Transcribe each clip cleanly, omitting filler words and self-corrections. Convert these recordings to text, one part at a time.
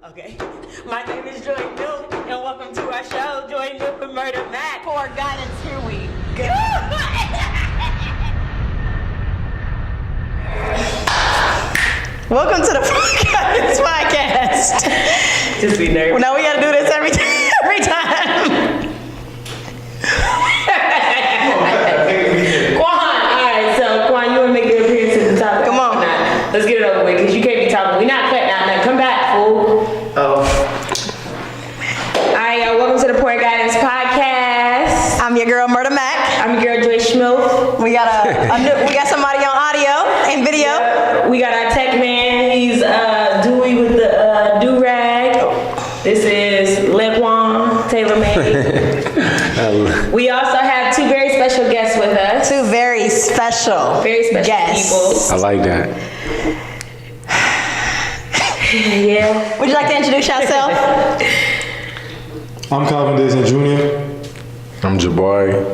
Okay. My name is Joy Milf, and welcome to our show, Joy Milf and Murda Mac. For guidance, here we go. Welcome to the Guidance Podcast. Just be nervous. Well, now we gotta do this every time. Quan, you want to make your appearance at the top? Come on. Let's get it over with, because you can't be talking. We're not cutting out. Now come back, fool. Oh. Alright, y'all. Welcome to the Poor Guidance Podcast. I'm your girl, Murda Mac. I'm your girl, Joy Schmilf. We got we got somebody on audio and video. Yeah. We got our tech man. He's Dewey with the do-rag. This is Lequan, tailor-made. We also have two very special guests with us. Two very special guests. People. I like that. Yeah. Would you like to introduce yourself? I'm Calvin Dason Jr. I'm Jabari.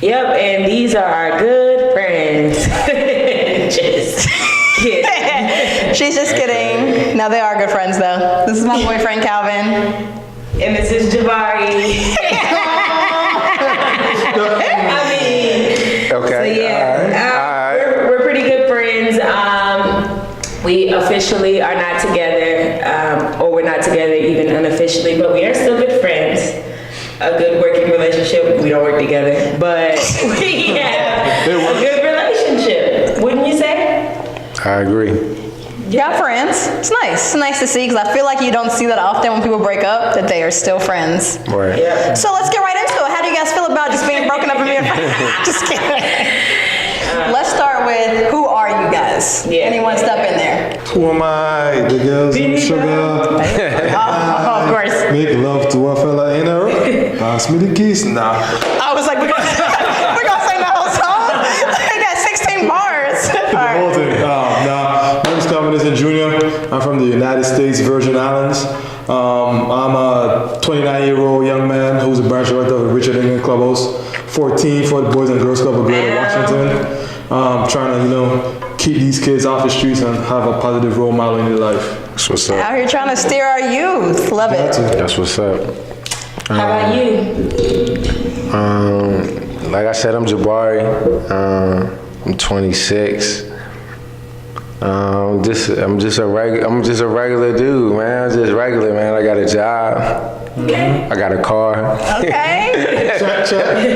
Yep, and these are our good friends. Just kidding. She's just kidding. No, they are good friends though. This is my boyfriend Calvin. And this is Jabari. I mean, Okay. so yeah, All right. We're pretty good friends. We officially are not together, or we're not together even unofficially, but we are still good friends. A good working relationship. We don't work together, but we have a good relationship. Wouldn't you say? I agree. Yeah, friends. It's nice. It's nice to see because I feel like you don't see that often when people break up, that they are still friends. Right. Yeah. So let's get right into it. How do you guys feel about just being broken up and being friends? Just kidding. Let's start with, who are you guys? Yeah. Anyone step in there? Who am I? The girls in the sugar. Oh, of course. Make love to a fella in a room. Pass me the keys now. I was like, we're gonna sing the whole song? I got 16 bars. All The whole right. thing. My name is Calvin Dason Jr. I'm from the United States Virgin Islands. I'm a 29-year-old young man who's a branch director of the Richard England Clubhouse 14 for the Boys and Girls Club of Greater Washington. Trying to, keep these kids off the streets and have a positive role model in their life. That's what's up. Out here trying to steer our youth. Love it. That's what's up. How about you? Like I said, I'm Jabari. I'm 26. I'm just a regular dude, man. I'm just regular, man. I got a job. Okay. I got a car. Okay. Check.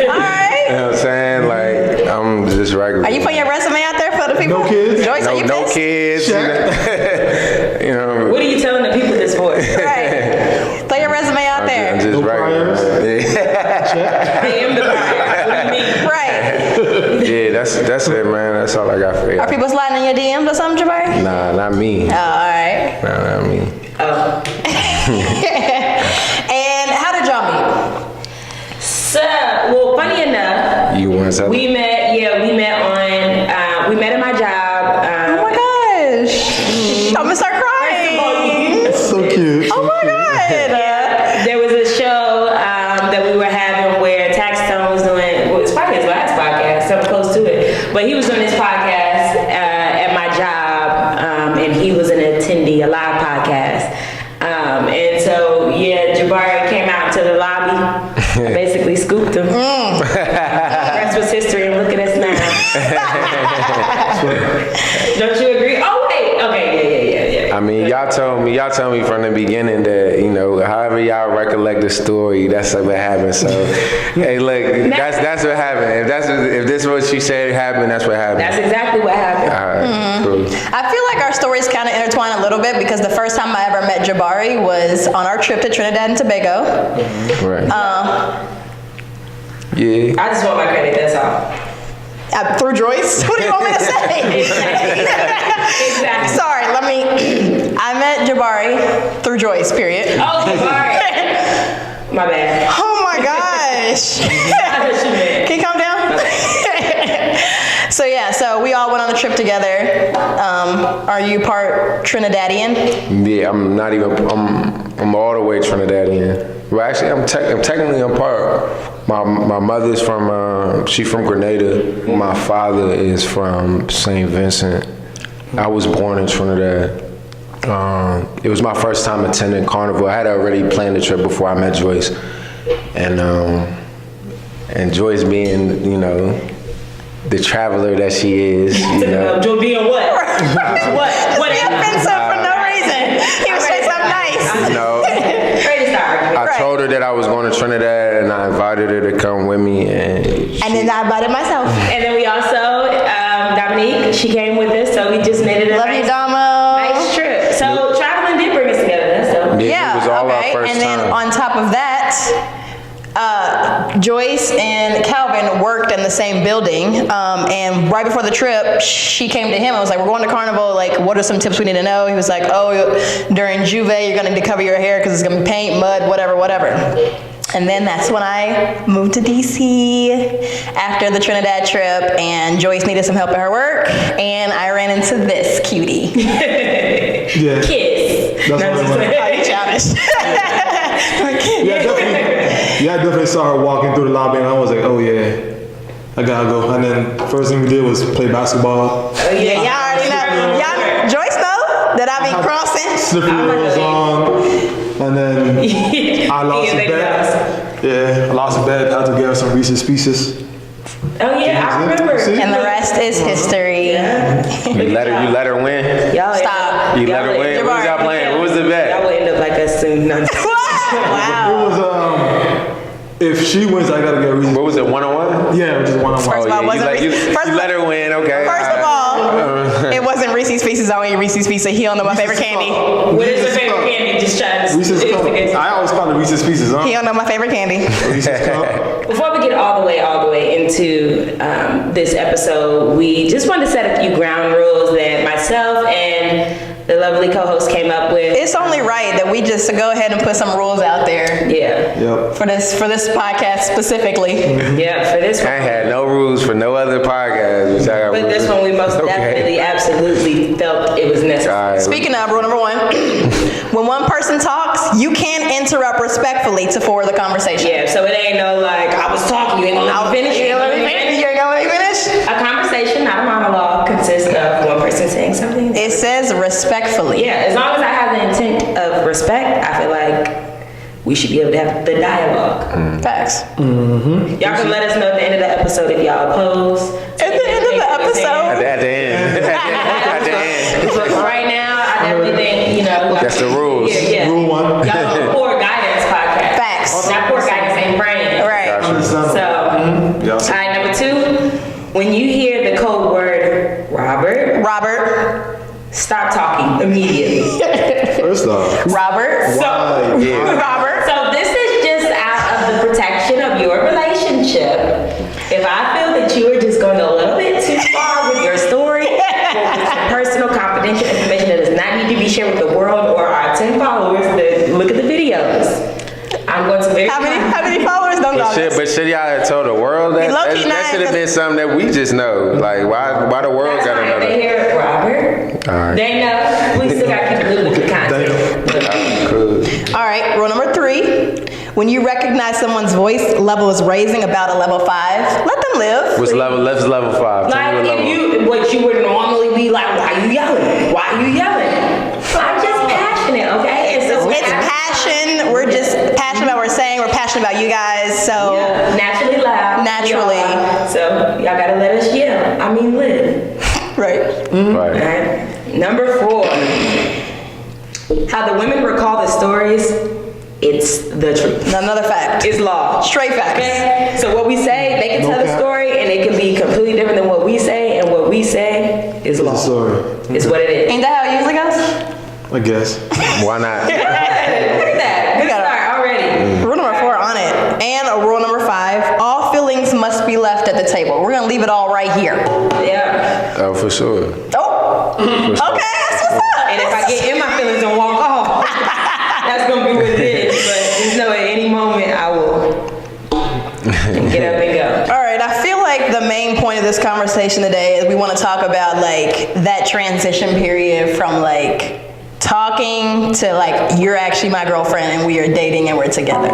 All right. You know what I'm saying? Like, I'm just regular. Are you putting your resume out there for the people? No kids. Joyce, are you No pissed? kids. Check. You know. What are you telling the people this for? Right. Throw your resume out there. I'm just No regular. priors? Yeah. I am the buyer. What do you mean? Right. Yeah, that's it, man. That's all I got for you. Are people sliding in your DMs or something, Jabari? Nah, not me. Oh, all right. Nah, not me. Oh. And how did y'all meet? So, well, funny enough, You want something? we met at my job. Oh my gosh. I'm gonna start crying. So cute. Oh my god. There was a show that we were having where Tax Stone was doing, well, it's probably his last podcast, something close to it. But he was doing his podcast at my job, and he was an attendee, a live podcast. And so, yeah, Jabari came out to the lobby, basically scooped him. The rest was history, and look at us now. Don't you agree? Oh, wait. Okay, yeah. I mean, y'all told me from the beginning that, however y'all recollect the story, that's what happened. So, hey, look, that's what happened. If this is what she said happened, that's what happened. That's exactly what happened. All right, cool. I feel like our stories kind of intertwine a little bit because the first time I ever met Jabari was on our trip to Trinidad and Tobago. Right. Yeah. I just want my credit, that's all. Through Joyce? What do you want me to say? Exactly. Sorry, I met Jabari through Joyce, period. Oh, sorry. My bad. Oh my gosh. Can you calm down? So we all went on the trip together. Are you part Trinidadian? Yeah, I'm not even. I'm all the way Trinidadian. Well, actually, I'm technically part. My mother's from. She's from Grenada. My father is from St. Vincent. I was born in Trinidad. It was my first time attending Carnival. I had already planned the trip before I met Joyce, and Joyce being, you know, the traveler that she is, you know. Being what? What? He offensive for no reason. He was saying something nice. You know, I told her that I was going to Trinidad, and I invited her to come with me, and then I invited myself. And then we also, Dominique, she came with us, so we just made it a Love you, Damo. trip. So traveling did bring us together. That's dope. it was all our first and then time. on top of that, Joyce and Calvin worked in the same building, and right before the trip, she came to him and was like, we're going to Carnival, like, what are some tips we need to know? He was like, oh, during Juve, you're gonna need to cover your hair because it's gonna be paint, mud, whatever. And then that's when I moved to DC after the Trinidad trip, and Joyce needed some help at her work, and I ran into this cutie. Yeah. Kiss. That's what I meant. Oh, you childish. Yeah, I definitely saw her walking through the lobby, and I was like, oh yeah, I gotta go. And then first thing we did was play basketball. Oh, yeah. Y'all already know. Y'all, Joyce know that I be crossing. Slippery heels on, and then I lost a bet. Yeah, I lost a bet. I had to get her some Reese's Pieces. Oh yeah, I remember. See? And the rest is history. You let her win. Y'all Stop. You let her win. What was y'all playing? What was the bet? Y'all will end up like us soon. Wow. It was if she wins, I gotta get Reese's. What was it? 1-on-1? Yeah, it was just one-on-one. First of all, you wasn't let her win. Okay. First of all, it wasn't Reese's Pieces. I only eat Reese's Pieces. He don't know my favorite candy. What is your favorite candy? Just try to. Reese's Cup. I always call it Reese's Pieces, huh? He don't know my favorite candy. Reese's Cup. Before we get all the way into this episode, we just wanted to set a few ground rules that myself and the lovely co-host came up with. It's only right that we just go ahead and put some rules out there. Yeah. Yep. For this podcast specifically. Yeah, for this one. I had no rules for no other podcast. Which I got But this rules. one we most Okay. definitely, absolutely felt it was necessary. All right. Speaking of, rule number 1, when one person talks, you can interrupt respectfully to forward the conversation. Yeah, so it ain't no like, I was talking, you ain't gonna let me finish. You ain't gonna let me finish? You ain't gonna let me finish? A conversation, not a monologue, consists of one person saying something. It says respectfully. Yeah, as long as I have the intent of respect, I feel like we should be able to have the dialogue. Facts. Y'all can let us know at the end of the episode if y'all oppose. At the end of the episode. At the end. At the end. But right now, I definitely think, you know. That's the rules. Yeah. Rule 1. Y'all know poor guidance podcast. Facts. Not poor guidance ain't brain. Right. So, Yeah. all right, number 2, when you hear the code word Robert, stop talking immediately. First off, Robert. why? Robert. So this is just out of the protection of your relationship. If I feel that you are just going a little bit too far with your story, or with some personal confidential information that does not need to be shared with the world or our 10 followers that look at the videos, I'm going to very How many followers don't know this? But should y'all have told the world that? Low-key That should have not, been something that we just know. Like, why the world That's gotta fine. know They that? hear Robert. All right. They know. We still got to keep a little bit of content. Cool. All right, rule number 3. When you recognize someone's voice level is raising about a level 5, let them live. What's level? Let's level 5. Tell Like me what level. what you would normally be like, why you yelling? Why you yelling? I'm just passionate, okay? And so It's passion. We're just passionate about what we're saying. We're passionate about you guys. So yeah, naturally loud. Naturally. We are. So y'all gotta let us yell. I mean live. right. Right. Alright. Number 4. How the women recall the stories, it's the truth. Another fact. It's law. Straight facts. Okay? So what we say, they can No tell the cap. story and it can be completely different than what we say, and what we say is law. Sorry. It's what it is. Ain't that how it usually goes? I guess. Why not? Look at that. Good got it. start already. Rule number 4 on it. And rule number 5, all feelings must be left at the table. We're gonna leave it all right here. Yeah. Oh, for sure. Oh, For sure. okay, that's what's up. And if I get in my feelings and walk off, that's gonna be what it is. But just know at any moment I will get up and go. All right, I feel like the main point of this conversation today is we want to talk about like that transition period from like talking to like you're actually my girlfriend and we are dating and we're together.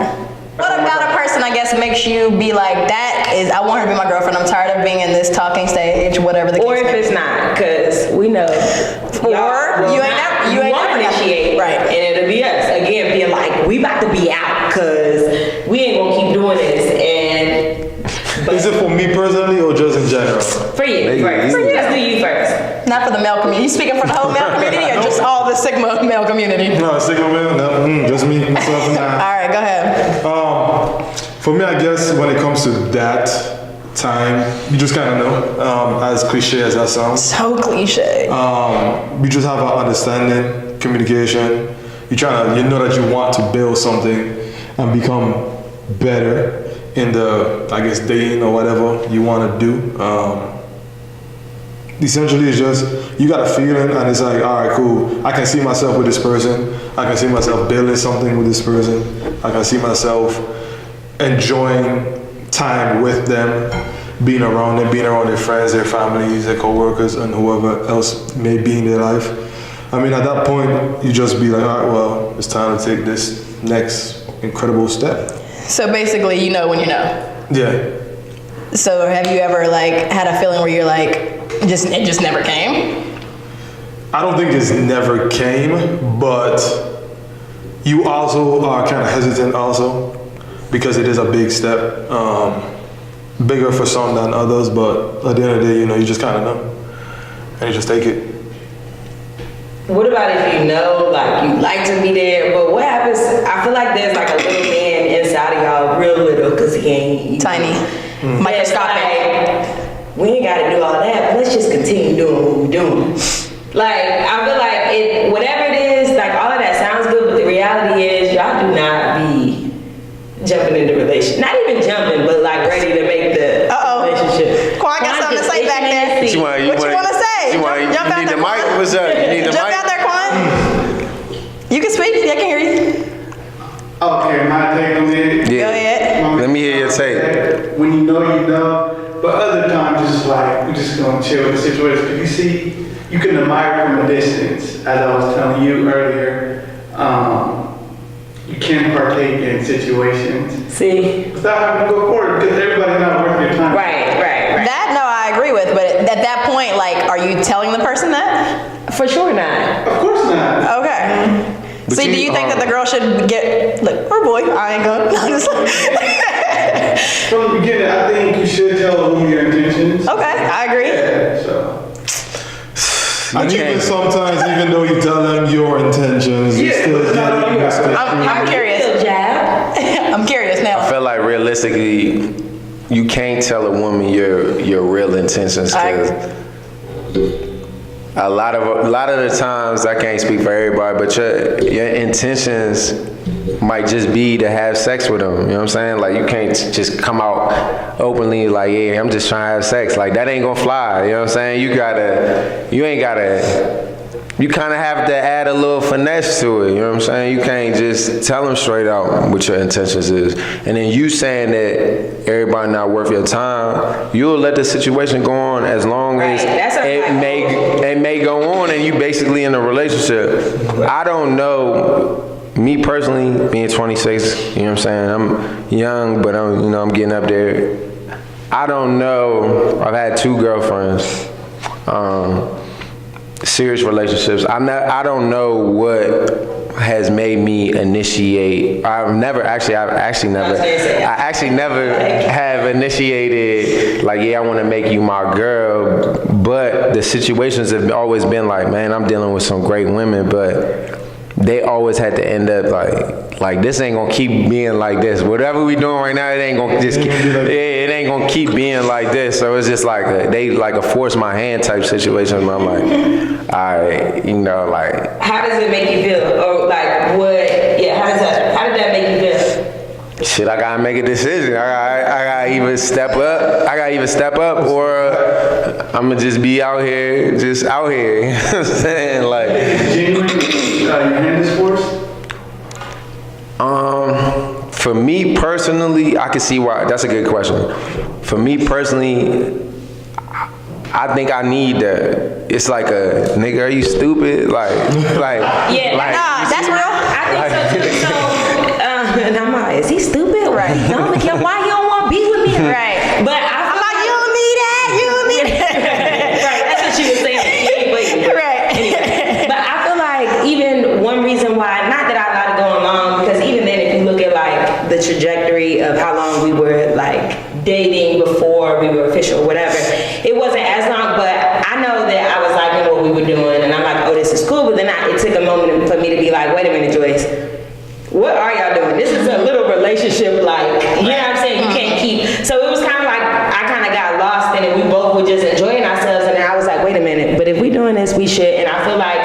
What about a person, I guess, makes you be like, that is, I want her to be my girlfriend. I'm tired of being in this talking stage, whatever the case Or if may be. it's not, because we know. Or you ain't Right. And it'll be us again being like, we about to be out because we ain't gonna keep doing this. Is it for me personally or just in general? For you first. Let's do you first. Not for the male community. You speaking for the whole male community or just all the Sigma male community? No, Sigma male? No, just me, myself, and I. All right, go ahead. For me, I guess when it comes to that time, you just kind of know, as cliche as that sounds. So cliche. We just have an understanding, communication. You know that you want to build something and become better in the, I guess, dating or whatever you want to do. Essentially, it's just, you got a feeling and it's like, all right, cool. I can see myself with this person. I can see myself building something with this person. I can see myself enjoying time with them, being around them, being around their friends, their families, their co-workers, and whoever else may be in their life. I mean, at that point, you just be like, all right, well, it's time to take this next incredible step. So basically, you know when you know. Yeah. So have you ever like had a feeling where you're like, it just never came? I don't think it's never came, but you also are kind of hesitant also because it is a big step. Bigger for some than others, but at the end of the day, you just kind of know. And you just take it. What about if you know, like, you like to be there, but what happens, I feel like there's like a little man inside of y'all, real little, because he ain't... Tiny. Microscopic. Like, we ain't got to do all that, but let's just continue doing what we're doing. Like, I feel like whatever it is, like, all of that sounds good, but the reality is y'all do not be jumping into relationship. Not even jumping, but like ready to make the relationship. Quan got something to say back there. What you want to say? Jump out you need there, the mic? Quan. What's up? You need the Jump mic? out there, Quan. You can speak. I can hear you. Okay, my take on it. Go ahead. Let me hear your take. When you know, but other times it's like, we're just gonna chill with the situation. Because you see, you can admire from a distance, as I was telling you earlier. You can't partake in situations. See? Without having to go forward, because everybody's not worth your time. Right. That, no, I agree with, but at that point, like, are you telling the person that? For sure not. Of course not. Okay. But See, do you think that the girl should get, look, or boy, I ain't gonna, From the beginning, I think you should tell a woman your intentions. Okay, I agree. Yeah, so. And even sometimes, even though you tell them your intentions, you still get it. I'm curious. I'm curious I now. feel like realistically, you can't tell a woman your real intentions because a lot of the times, I can't speak for everybody, but your intentions might just be to have sex with them. You know what I'm saying? Like, you can't just come out openly like, yeah, I'm just trying to have sex. Like, that ain't gonna fly. You know what I'm saying? You kind of have to add a little finesse to it. You know what I'm saying? You can't just tell them straight out what your intentions is. And then you saying that everybody not worth your time, you'll let the situation go on as long as it may go on and you basically in a relationship. I don't know. Me personally, being 26, you know what I'm saying? I'm young, but I'm getting up there. I don't know. I've had 2 girlfriends, serious relationships. I don't know what has made me initiate. I actually never have initiated like, yeah, I want to make you my girl. But the situations have always been like, man, I'm dealing with some great women, but they always had to end up like this ain't gonna keep being like this. Whatever we doing right now, it ain't gonna keep being like this. So it's just like they like a force my hand type situation. I'm like, all right, like. How does it make you feel? Or like what? Yeah, how did that make you feel? Shit, I gotta make a decision. I gotta either step up, or I'ma just be out here. You know what I'm saying? Like. Genuine, your hand is forced? For me personally, I can see why. That's a good question. For me personally, I think I need that. It's like a nigga, are you stupid? Like, yeah, like, that's real. I think so too. So, and I'm like, is he stupid? Right? Why you don't want to be with me? Right. But I'm like, you don't need that. Right. That's what she was saying. Right. Anyway, but I feel like even one reason the trajectory of how long we were like dating before we were official or whatever. It wasn't as long, but I know that I was liking what we were doing, and I'm like, oh, this is cool. But then it took a moment for me to be like, wait a minute, Joyce, what are y'all doing? This is a little relationship, like, you know what I'm saying? You can't keep. So it was kind of like I kind of got lost in it. We both were just enjoying ourselves, and I was like, wait a minute, but if we doing this, we should. And I feel like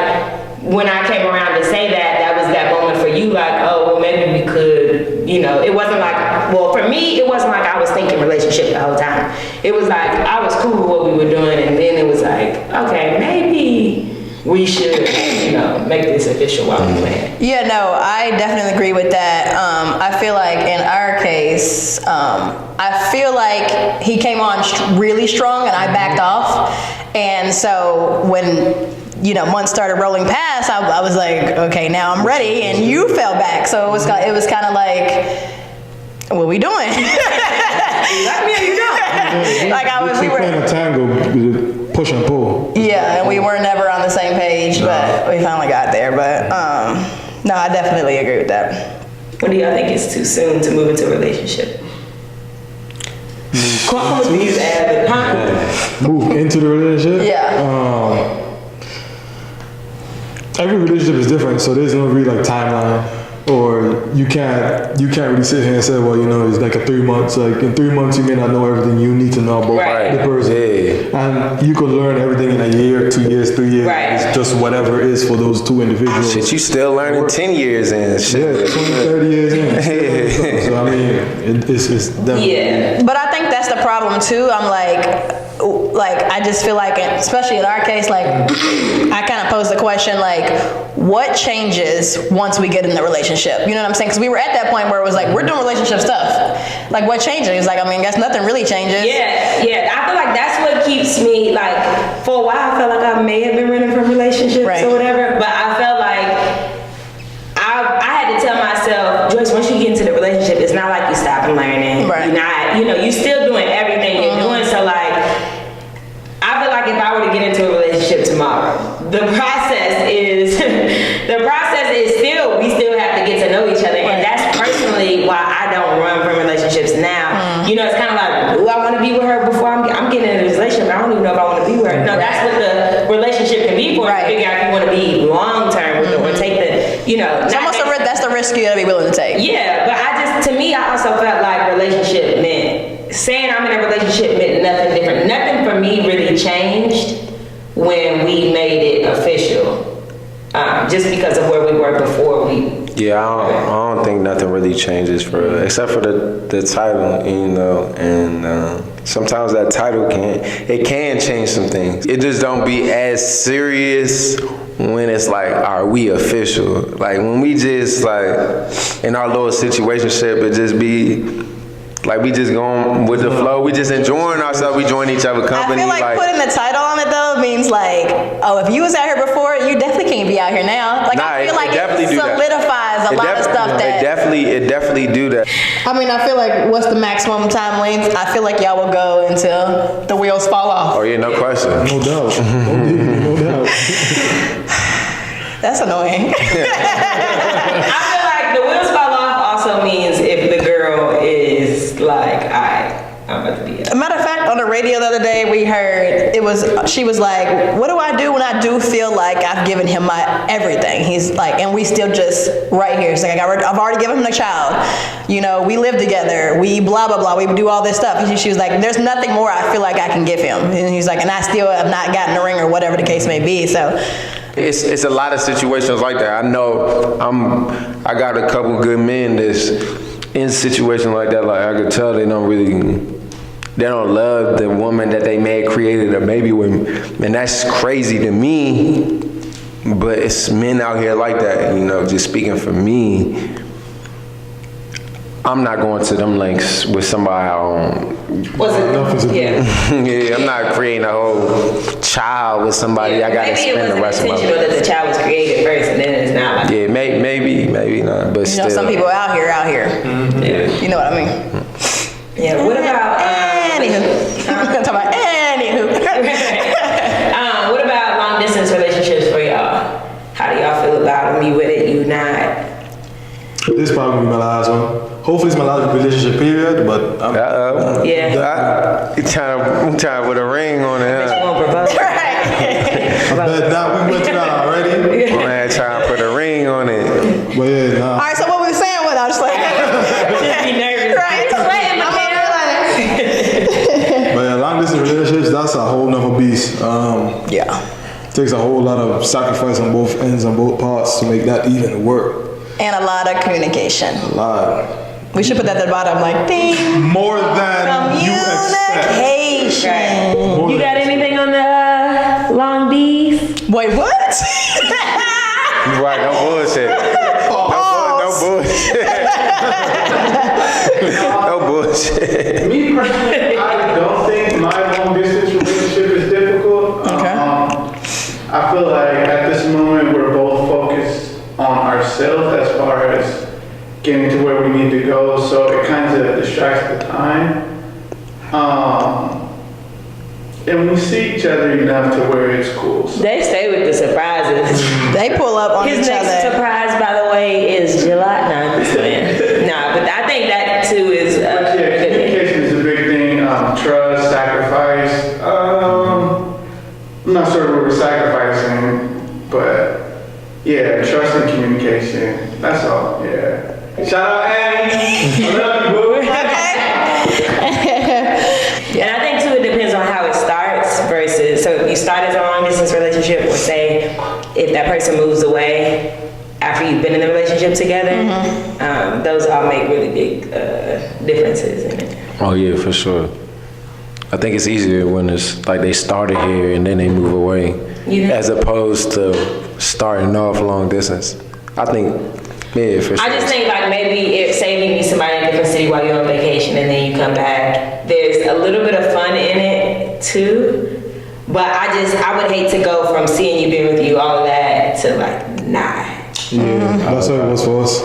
when I came around to say that, that was that moment for you, like, oh, well, maybe we could, you know. It wasn't like, well, for me, it wasn't like I was thinking relationship the whole time. It was like I was cool with what we were doing, and then it was like, okay, maybe we should, you know, make this official while we plan. Yeah, no, I definitely agree with that. I feel like in our case, I feel like he came on really strong and I backed off. And so when, you know, months started rolling past, I was like, okay, now I'm ready. And you fell back. So it was kind of like, what are we doing? You like me or you don't? Like we were playing a tango, push and pull. Yeah, and we were never on the same page, but we finally got there. But no, I definitely agree with that. When do y'all think it's too soon to move into a relationship? Move into the relationship? Yeah. Every relationship is different, so there's no really like timeline. Or you can't really sit here and say, well, you know, it's like a 3 months. Like in 3 months, you may not know everything you need to know about Right. the person, and you could learn everything in a year, 2 years, 3 years. Right. It's just whatever it is for those two individuals. Shit, you still learning 10 years in. Shit. Yeah, 20, 30 years in. So I mean, it's definitely. Yeah. But I think that's the problem too. I'm like I just feel like, especially in our case, like I kind of posed the question, like, what changes once we get in the relationship? You know what I'm saying? Because we were at that point where it was like, we're doing relationship stuff. Like, what changes? Like, I mean, I guess nothing really changes. Yeah. I feel like that's what keeps me, like, for a while I felt like I may have been running from relationships Right. or whatever, but I felt like I had to tell myself, Joyce, once you get into the relationship, it's not like you stop learning. Right. You're not, you know, you're still doing everything you're doing. So like, I feel like if I were to get into a relationship tomorrow, the process is still, we still have to get to know each other. And that's personally why I don't run from relationships now. You know, it's kind of like, do I want to be with her before I'm getting into this relationship? I don't even know if I want to be with her. No, that's what the relationship can be for. Right. To figure out if you want to be long term with her or take the, you know. It's almost that's the risk you gotta be willing to take. Yeah, but to me, I also felt like relationship meant, saying I'm in a relationship meant nothing different. Nothing for me really changed when we made it official. Just because of where we were before we. Yeah, I don't think nothing really changes except for the title, you know, and sometimes that title can change some things. It just don't be as serious when it's like, are we official? Like when we just like in our little situationship, it just be like we just going with the flow. We just enjoying ourselves. We join each other company. I feel like putting the title on it though means like, oh, if you was out here before, you definitely can't be out here now. Like I feel like it solidifies a lot of stuff that. It definitely do that. I mean, I feel like what's the maximum time length? I feel like y'all will go until the wheels fall off. Oh yeah, no question. No doubt. No doubt. That's annoying. I feel like the wheels fall off also means if the girl is like, I'm about to be out. Matter of fact, on the radio the other day, we heard she was like, what do I do when I do feel like I've given him my everything? He's like, and we still just right here. She's like, I've already given him a child. You know, we live together. We blah, blah, blah. We do all this stuff. She was like, there's nothing more I feel like I can give him. And he's like, and I still have not gotten a ring or whatever the case may be. So it's a lot of situations like that. I know I got a couple good men that's in situations like that. Like I could tell they don't love the woman that they may have created a baby with, and that's crazy to me. But it's men out here like that, you know. Just speaking for me, I'm not going to them lengths with somebody I don't. Yeah. Yeah, I'm not creating a whole child with somebody. Yeah, I gotta spend the rest of my life. Maybe it was intentional that the child was created first, and then it's not like. Yeah, maybe not, but you still. know, some people out here. Yeah. You know what I mean? Yeah. What about? Anywho. I'm gonna talk about anywho. What about long distance relationships for y'all? How do y'all feel about them? You with it? You not? This probably gonna be my last one. Hopefully it's my last relationship period, but I'm Yeah. I'm trying to put a ring on it. You Huh? won't propose. but now we went through that already. Man, trying to put a ring on it. But yeah, nah. All right, so what were we saying? What I was like, Just be nervous. right? So wait, I'm over here But yeah, long distance relationships, that's a whole nother beast. like, yeah. Takes a whole lot of sacrifice on both ends, on both parts to make that even work. And a lot of communication. A lot. We should put that at the bottom, like, ding. More than you expect. Communication. More You got than- anything on the long D's? Wait, what? Right, no bullshit. No bullshit. No bullshit. Me personally, I don't think my long distance relationship is difficult. Okay. I feel like at this moment we're both focused on ourselves as far as getting to where we need to go, so it kind of distracts the time. And we see each other enough to where it's cool. So They stay with the surprises. They pull up on His each next other. surprise, by the way, is July. No, I'm just playing. Nah, but I think that too is But yeah, good. communication is a big thing. Trust, sacrifice. I'm not sure what we're sacrificing, but yeah, trust and communication. That's all. Yeah. Shout out Annie. I love you, boo. And I think too, it depends on how it starts versus, so if you start as a long distance relationship, or say if that person moves away after you've been in the relationship together, those all make really big differences in it. Oh yeah, for sure. I think it's easier when it's like they started here and then they move away, You think? as opposed to starting off long distance. I think, yeah, for sure. I just think like maybe if say you meet somebody in a different city while you're on vacation and then you come back, there's a little bit of fun in it too. But I would hate to go from seeing you, being with you, all of that to like nah. Yeah, that's how it was for us.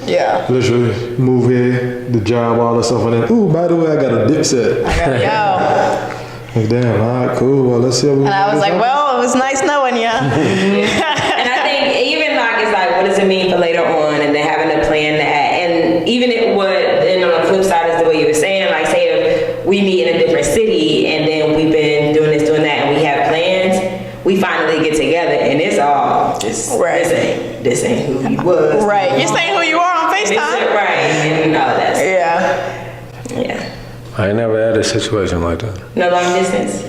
Yeah. Literally, move here, the job, all that stuff, and then, ooh, by the way, I got a dip set. Yo. Like, damn, all right, cool. Well, let's see how we And I was like, well, it was nice knowing you. And I think even like it's like, what does it mean for later on, and then having to plan that, and even it would. Then on the flip side is the way you were saying, like say if we meet in a different city and then we've been doing this, doing that, and we have plans, we finally get together and it's all just Right. this ain't who you was, Right. You're saying who you are on And it's FaceTime? right, and all that. Yeah. Yeah, I ain't never had a situation like that. no long distance.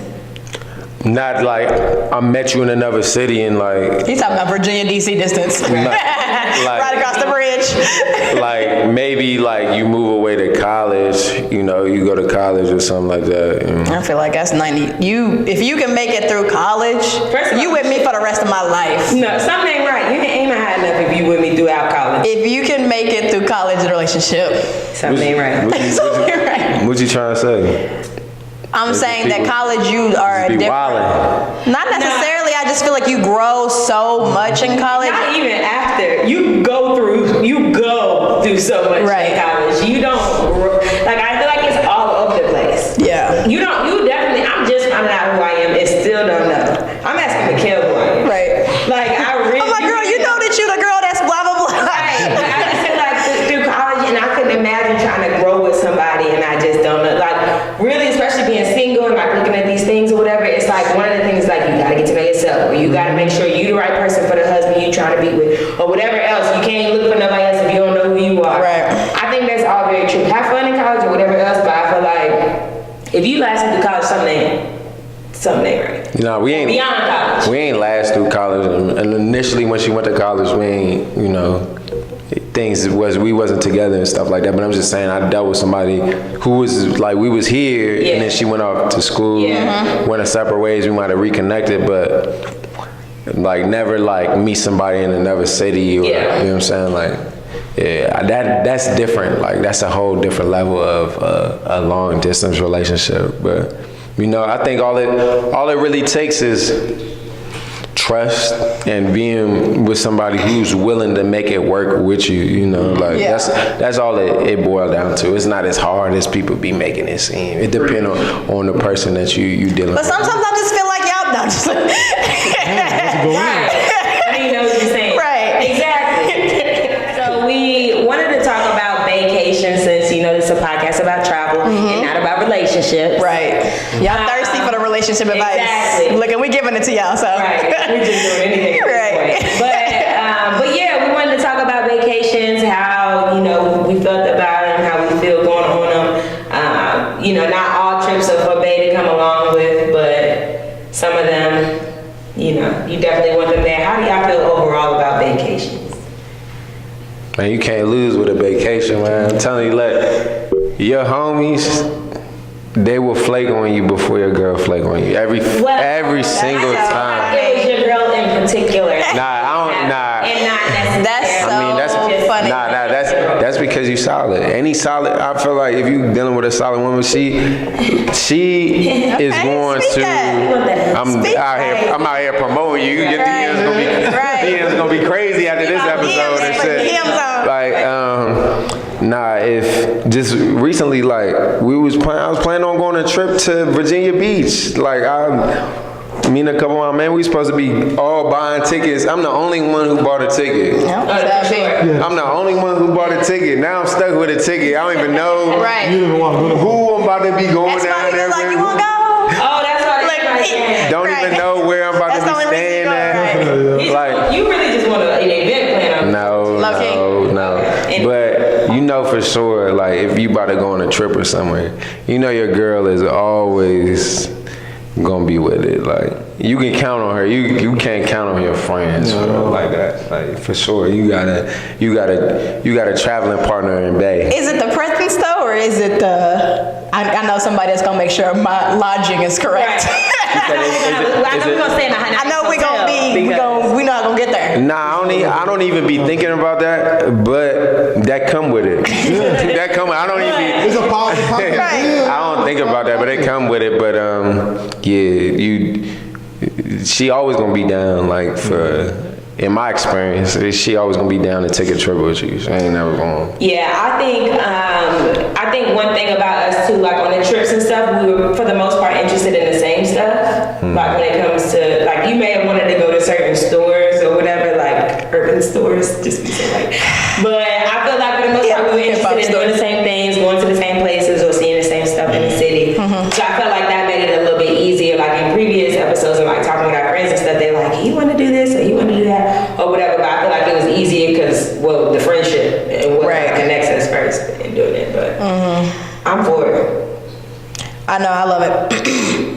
Not like I met you in another city and like He's talking about Virginia, D.C. distance. Right across the bridge. like maybe like you move away to college, you know, you go to college or something like that. And I feel like that's 90. If you can make it through college, First of all- you with me for the rest of my life. No, something ain't right. You ain't aiming high enough if you with me throughout college. If you can make it through college and relationship, Something ain't right. so you're right. what you trying to say? I'm saying that college you are a Be different. wildin'. Not necessarily. I just feel like you grow so much in college. Not even after. You go through so much Right. in college. You don't, like, I feel like it's all over the place. Yeah. You definitely, I'm just finding out who I am and still don't know. I'm asking Mikhail who I am. Right. Like, I really. I'm like, girl, you know that you the girl that's blah blah blah. Right. I just feel like through college, and I couldn't imagine trying to grow with somebody, and I just don't know. Like, really, especially being single and like looking at these things or whatever, it's like one of the things like you gotta get to know yourself, or you gotta make sure you the right person for the husband you trying to be with, or whatever else. You can't look for nobody else if you don't know who you are. Right. I think that's all very true. Have fun in college or whatever else, but I feel like if you lasted through college, something ain't right. You know, we ain't Beyond college. We ain't last through college, and initially when she went to college, we ain't, you know, we wasn't together and stuff like that. But I'm just saying, I dealt with somebody who was like, we was here, Yeah. and then she went off to school, Yeah. went our separate ways. We might have reconnected, but like never like meet somebody in another city, or Yeah. you know what I'm saying, like. Yeah, that's different. Like that's a whole different level of a long distance relationship. But you know, I think all it really takes is trust and being with somebody who's willing to make it work with you. You know, like Yeah. that's all it boils down to. It's not as hard as people be making it seem. It depends on the person that you dealing But with. sometimes I just feel like y'all not just Right. I didn't know what you're saying. Right. Exactly. So we we wanted to talk about vacation since, you know, this is a podcast about travel and not about relationships. Right. Y'all thirsty for the relationship advice. Exactly. Look, and we giving it to y'all, so. Right. We just doing anything at this Right. point. But yeah, we wanted to talk about vacations, how, you know, we felt about them, how we feel going on them. You know, not all trips are for Bae to come along with, but some of them, you know, you definitely want them there. How do y'all feel overall about vacations? Man, you can't lose with a vacation, man. I'm telling you, look, your homies, they will flake on you before your girl flake on you. Every single time. It was your girl in particular. Nah, I don't. Nah. And not necessarily. That's so that's funny. Nah, that's because you solid. Any solid, I feel like if you dealing with a solid woman, she is going speak to. that. I'm Speak out here promoting you. Your DMs gonna be crazy after this episode and shit. Like, if just recently, like I was planning on going on a trip to Virginia Beach. Like me and a couple of my men, we supposed to be all buying tickets. I'm the only one who bought a ticket. I'm the only one who bought a ticket. Now I'm stuck with a ticket. I don't even know You don't even want to go to who I'm about to be going That's down why he there was like, you with. won't go? Oh, that's why they Don't even know where I'm about That's to the be only reason staying you go, at. right. Like, You really just want an event planner. no. And- But you know for sure, like if you about to go on a trip or somewhere, you know your girl is always gonna be with it. Like you can count on her. You can't count on your friends like that. Like for sure, you got a traveling partner in Bay. Is it the presence though, or is it the? I know somebody that's gonna make sure my lodging is correct. I know we're gonna stay in a I know we're gonna we're not gonna get there. Nah, I don't even be thinking about that, but that come with it. That come. I don't even. It's a powerful pocket. I don't think about that, but they come with it. But she always gonna be down. Like in my experience, she always gonna be down to take a trip with you. She ain't never going. Yeah, I think one thing about us too, like on the trips and stuff, we were for the most part interested in the same stuff. Like when it comes to like, you may have wanted to go to certain stores or whatever, like urban stores, just be so like. But I feel like for the most part, we were interested in doing the same things, going to the same places, or seeing the same stuff in the city. So I felt like that made it a little bit easier. Like in previous episodes, of like talking with our friends and stuff, they're like, "You want to do this or you want to do that or whatever." But I feel like it was easier because the friendship and what connects us first in doing it. But I'm for it. I know, I love it.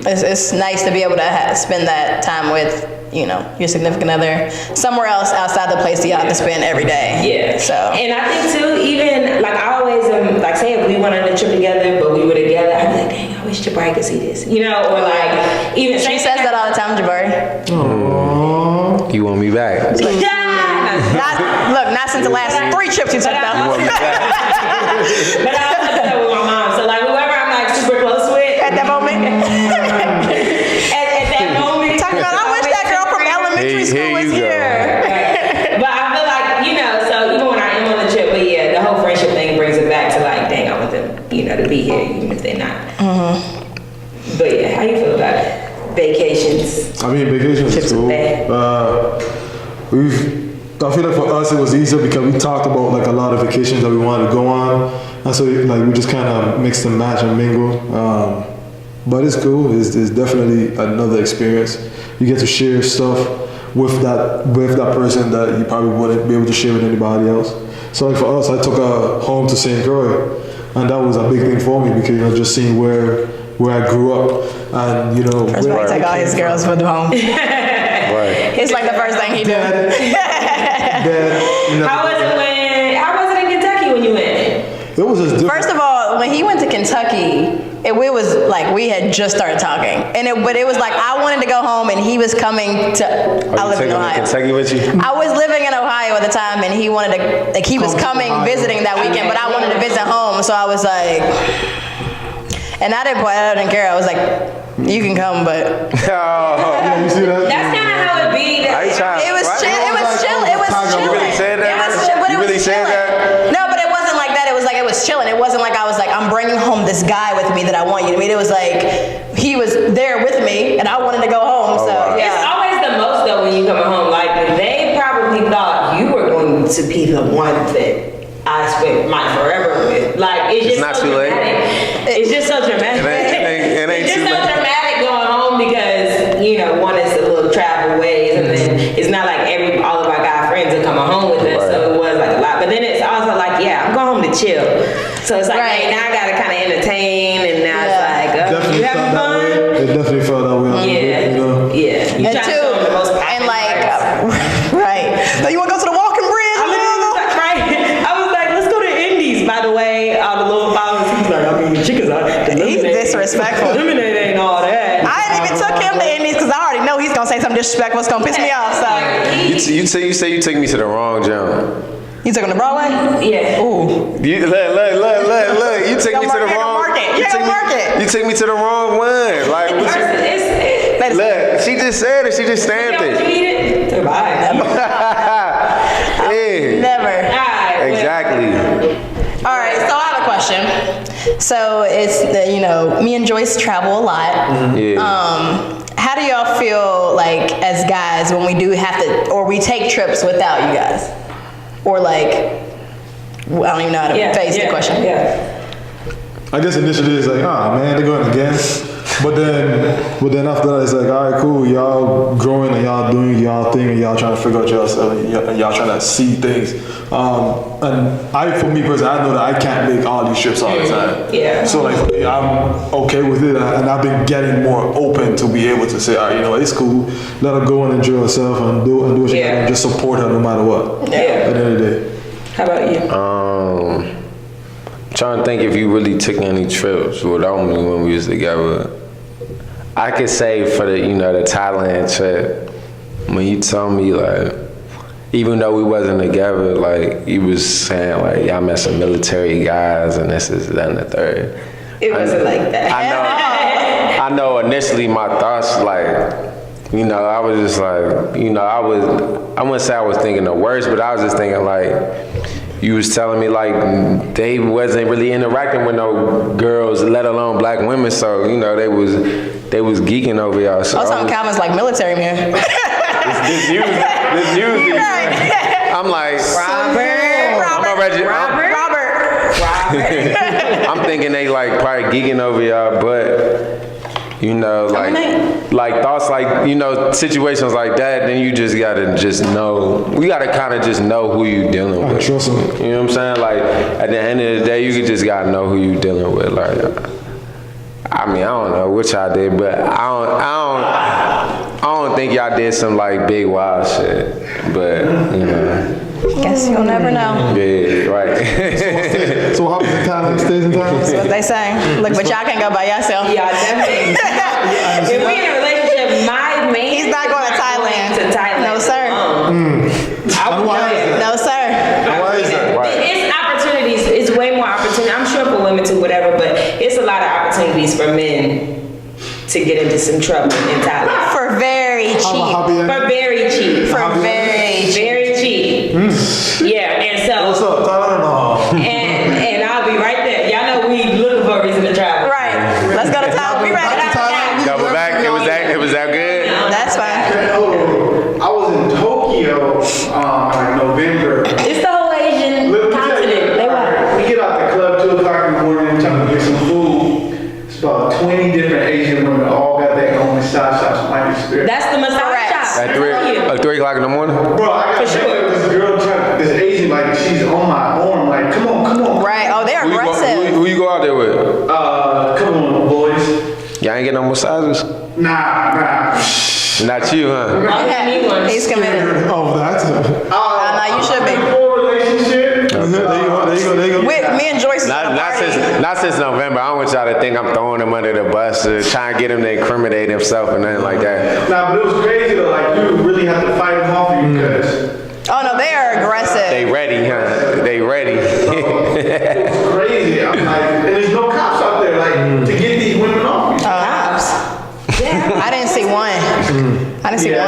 It's nice to be able to spend that time with, you know, your significant other somewhere else outside the place that you have to spend every day. Yeah. So. And I think too, even like I always like say if we went on a trip together, but we were together, I'd be like, dang, I wish Jabari could see this, you know, or like even She says that all the time, Jabari. You want me back? Not since the last 3 trips you took You though. want me back? But I also do that with my mom. So like whoever I'm like super close with At that moment. at that moment. Talking about, I wish that girl from elementary school was here. But I feel like, you know, so even when I am on the trip, but yeah, the whole friendship thing brings it back to like, dang, I want them, you know, to be here even if they're not. But yeah, how you feel about it? Vacations. I mean, vacations is cool. I feel like for us it was easier because we talked about like a lot of vacations that we wanted to go on, and so like we just kind of mixed and match and mingle. But it's cool. It's definitely another experience. You get to share stuff with that person that you probably wouldn't be able to share with anybody else. So like for us, I took her home to St. Croix, and that was a big thing for me because you know just seeing where I grew up and you know. That's why he take all his girls with him home. Right. It's like the first thing he did. How was it in Kentucky when you went? It was just different. First of all, when he went to Kentucky, it was like we had just started talking, but it was like I wanted to go home, and he was coming to. I live in Ohio. Kentucky with you? I was living in Ohio at the time, and he wanted to he was coming visiting that weekend, but I wanted to visit home, so I was like, and I didn't care. I was like, you can come, but Oh. Yeah, you see that? That's kind of how it be. it was chill. It was chill. It was chill. You really said that? It was chill, but You it was really said chilling. that? No, but it wasn't like that. It was like it was chilling. It wasn't like I was like I'm bringing home this guy with me that I want you to meet. It was like he was there with me, and I wanted to go home. So wow. It's yeah. always the most though when you come home. Like they probably thought you were going to be the one that I spent my forever with. Like, it's just not so too late. dramatic. It's just so dramatic. It ain't It's too just so late. dramatic going home because, you know, one is a little travel ways, and then it's not like all of our guy friends are coming home with us, so it was like a lot. But then it's also like, yeah, I'm going home to chill. So it's like, hey, now I gotta kind of entertain, and now it's like, you having fun? It definitely felt that way. Yeah, You know? yeah. You And try to two, show them the most and like, parts. right. So you want to go to the walking bridge? I was like, let's go to Indies. By the way, all the little followers, he's like, I mean, the chickens are. He's disrespectful. Lemonade ain't all that. I didn't even took him to Indies because I already know he's gonna say something disrespectful. It's gonna piss me off. So You say you took me to the wrong jump. you took him to Broadway? Yeah. Ooh. Look. You took me to the wrong. You took me to the wrong one. Like, what you, look, she just said it. She just stamped You it. eat it? Goodbye. Yeah. Never. Exactly. All right, so I have a question. So it's me and Joyce travel a lot. Yeah. How do y'all feel like as guys when we do have to, or we take trips without you guys, or like I don't even know how to phrase the question. Yeah. I guess initially it's like, man, they're going again. But then after that, it's like, all right, cool. Y'all growing and y'all doing y'all thing and y'all trying to figure out yourself and y'all trying to see things. And for me personally, I know that I can't make all these trips all the time. Yeah. So like, I'm okay with it, and I've been getting more open to be able to say, all right, it's cool. Let her go and enjoy herself and do what she can, and just support her no matter what. Yeah. At the end of the day. How about you? Trying to think if you really took any trips without me when we was together. I could say for the the Thailand trip, when you told me like, even though we wasn't together, like you was saying like y'all met some military guys and this is that and the third. It wasn't like that. I know initially my thoughts like, I was just like, I wouldn't say I was thinking the worst, but I was just thinking like, you was telling me like they wasn't really interacting with no girls, let alone black women. So they was geeking over y'all. So I was telling Calvin's like military man. this news. I'm like Robert. I'm thinking they like probably geeking over y'all, but like thoughts like situations like that. Then you just gotta know. We gotta kind of just know who you dealing with. Trust me. You know what I'm saying? Like at the end of the day, you just gotta know who you dealing with. Like, I mean, I don't know what y'all did, but I don't think y'all did some like big wild shit. But Guess you'll never know. yeah, right. So what happens in Thailand stays in Thailand? That's what they say. Look, but y'all can't go by yourself. Yeah, definitely. If we in a relationship, my man. He's not going to Thailand. No, sir. No, sir. Why is that? It's opportunities. It's way more opportunity. I'm sure for women too, whatever, but it's a lot of opportunities for men to get into some trouble in Thailand. For very cheap. For very cheap. Very cheap. Yeah, and so. What's up, Thailand? And I'll be right there. Y'all know we looking for a reason to travel. Right. Let's go to Thailand. We ready to go. Double back. It was that good. That's fine. I was in Tokyo like November. It's the whole Asian continent. They want. We get out the club 2 o'clock in the morning, trying to get some food. It's about 20 different Asian women all got their own massage shops. Might be spirit. That's the massage shop. At 3 o'clock in the morning. Bro, I got For sure. this girl this Asian, like she's on my arm, like come on. Right. Oh, they're aggressive. Who you go out there with? Come on, boys. Y'all ain't get no massages? Nah. Not you, huh? He's committed. Oh, that's it. No, you should be. Relationship. There you go. With me and Joyce. Not since November. I don't want y'all to think I'm throwing him under the bus or trying to get him to incriminate himself or nothing like that. Nah, but it was crazy though. Like you really have to fight them off you because Oh no, they are aggressive. They ready, huh? They ready. it was crazy. I'm like, and there's no cops out there like to get these women off you. Yeah. I didn't see one. I didn't see one.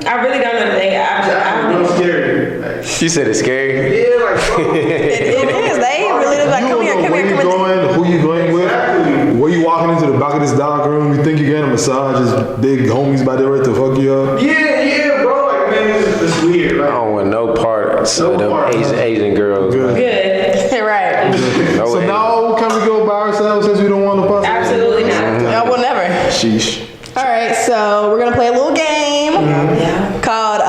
I really don't know. I'm real scary. Like, You said it's scary? yeah, like bro. It is. They really look like, You come don't here, know come where here, you come here. going, who you going with, Exactly. where you walking into the back of this dark room, you think you're getting a massage, just big homies by there to fuck you up. Yeah, bro. Like man, it's weird. I Like, don't want no part parts of them Asian girls. Good. Good. Right. No So way. now can we go by ourselves since we don't want to pass? Absolutely not. I will never. Sheesh. All right, so we're gonna play a little game called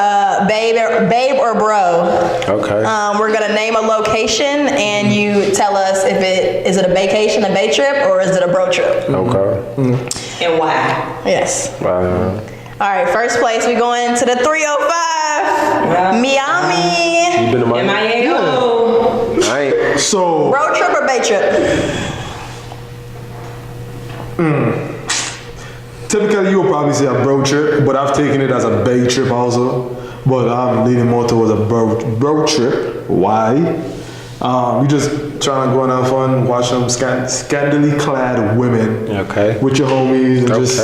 Babe or Bro. Okay. We're gonna name a location, and you tell us if is it a vacation, a bay trip, or is it a bro trip? Okay. And why? Yes. Wow. All right, first place, we going to the 305, Miami. You been to Miami? Miami. I ain't. So Road trip or bay trip? typically you would probably say a bro trip, but I've taken it as a bay trip also. But I'm leaning more towards a bro trip. Why? You just trying to go and have fun, watch some scantily clad women Okay. with your homies, and just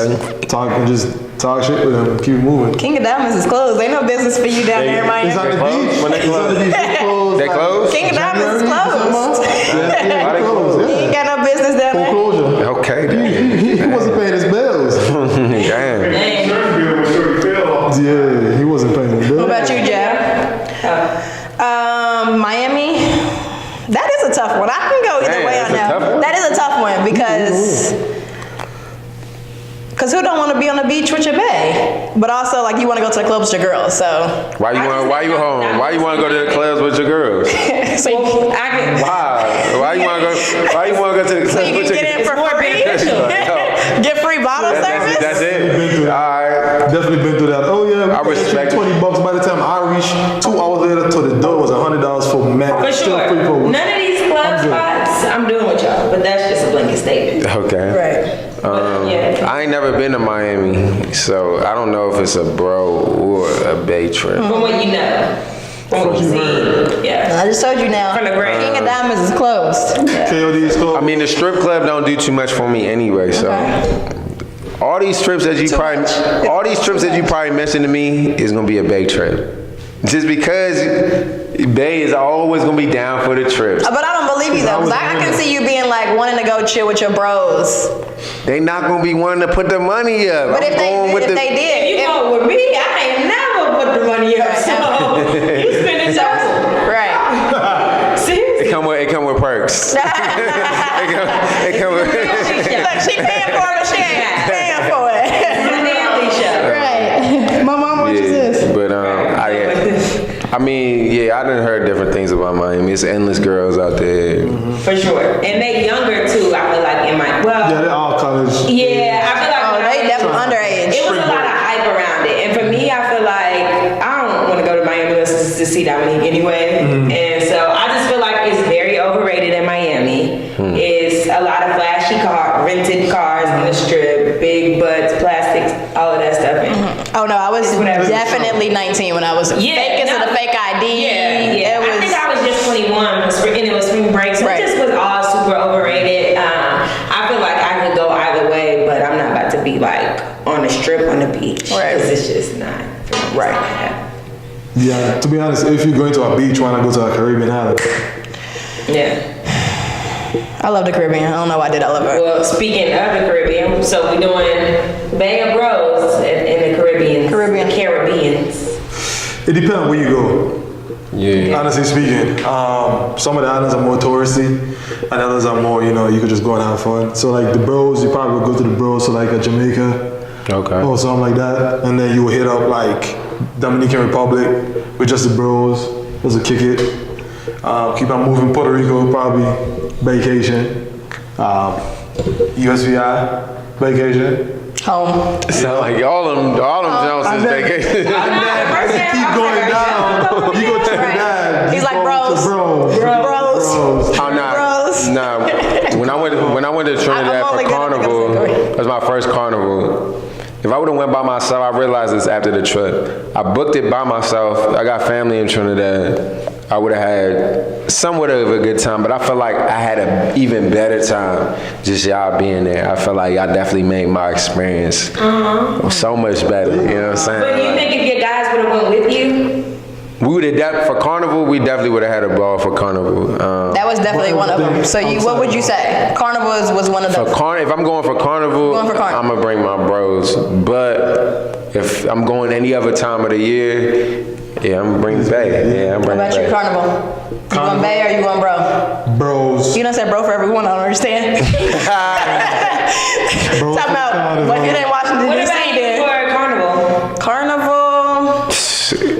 talk shit with them, keep moving. King of Diamonds is closed. Ain't no business for you down there in It's on Miami. the closed? beach. When they It's on the beach. They closed. They closed? King of Diamonds is January, closed. December. Yeah, Why they closed? You ain't got no business down there. Foreclosure. Okay. He wasn't paying his bills. Damn. Dang. Certain bill was sure fell. Yeah, he wasn't paying his bills. What about you, Jeff? Miami. That is a tough one. I can go either Damn, way that's on a tough that. one. That is a tough one because who don't want to be on the beach with your bae? But also, like, you want to go to the clubs with your girls. So, Why you home? Why you want to go to the clubs with your girls? so, Well, I can. Why? Why you want to go? Why you want to go to the so clubs you can with your get in girls? for more free. beneficial. Get free bottle service. That's Been it. through All that. right. Definitely been through that. Oh yeah, we I paid respect it. $20. By the time I reached 2 hours later to the door was $100 for men. For Still sure. free for women. None of these club I'm good. spots I'm doing with y'all, but that's just a blanket statement. Okay. Right. Yeah. I ain't never been to Miami, so I don't know if it's a bro or a bay trip. From what you know. From what you see. Yeah. I just told you now. From the grave. King of Diamonds is closed. KOD's closed. I mean, the strip club don't do too much for me anyway, so. All these trips that you probably mentioned to me is gonna be a bay trip. Just because Bay is always gonna be down for the trips. But I don't believe you though, 'cause I can see you being like wanting to go chill with your bros. They not gonna be wanting to put the money up. But I'm if they going with did, If you go with me, I ain't never put the money up. So you spend it double. right. Seriously. it come with perks. it come with. Look, she paying for it, but she ain't paying for it. Right. My mom watches this. But I mean, yeah, I done heard different things about Miami. It's endless girls out there. For sure. And they younger too, I feel like in my, Yeah, they're all college. yeah, I feel like Oh, when I they was- definitely underage. It was a lot of hype around it. And for me, I feel like I don't want to go to Miami to see Dominique anyway. And so I just feel like it's very overrated in Miami. It's a lot of flashy rented cars on the strip, big butts, plastics, all of that stuff. And Oh no, I was whatever. definitely 19 when I was fake as a fake ID. Yeah. It was, I think I was just 21 and it was spring break, so Right. it just was all super overrated. I feel like I could go either way, but I'm not about to be like on the strip on the beach. Right. 'Cause it's just not. Right. Yeah, to be honest, if you're going to a beach, why not go to a Caribbean island? Yeah. I love the Caribbean. I don't know why I did. I love it. Well, speaking of the Caribbean, so we're doing Bay of Bros in the Caribbean. Caribbean. The Caribbeans. It depends on where you go. Yeah. Honestly speaking, some of the islands are more touristy, and others are more, you could just go and have fun. So like the bros, you probably would go to the bros, so like a Jamaica Okay. or something like that, and then you will hit up like Dominican Republic with just the bros, just to kick it. Keep on moving, Puerto Rico, probably vacation. USVI, vacation. Home. Sound like all them Jones is vacation. Keep going down. You go check it out. He's You like, go bros. to bros. Bros. I'm not. Bros. Nah. When I went to Trinidad I'm only for gonna carnival, think of it was my first carnival. If I would have went by myself, I realized this after the trip. I booked it by myself. I got family in Trinidad. I would have had somewhat of a good time, but I feel like I had an even better time just y'all being there. I feel like y'all definitely made my experience so much better. You know what I'm saying? But you think if your guys would have went with you? We would have for carnival. We definitely would have had a ball for carnival. That was definitely one of them. So what would you say? Carnival was one of them. If I'm going for carnival, Going for carnival. I'm gonna bring my bros. But if I'm going any other time of the year, Yeah, I'm bringing Bay. Yeah, I'm What bringing about you, Bay. Carnival? You going Bay or you going bro? Bros. You done said bro for everyone, I don't understand. Bros Talking about, Carnival. what if you ain't Washington, What D.C. about you then? for Carnival? Carnival.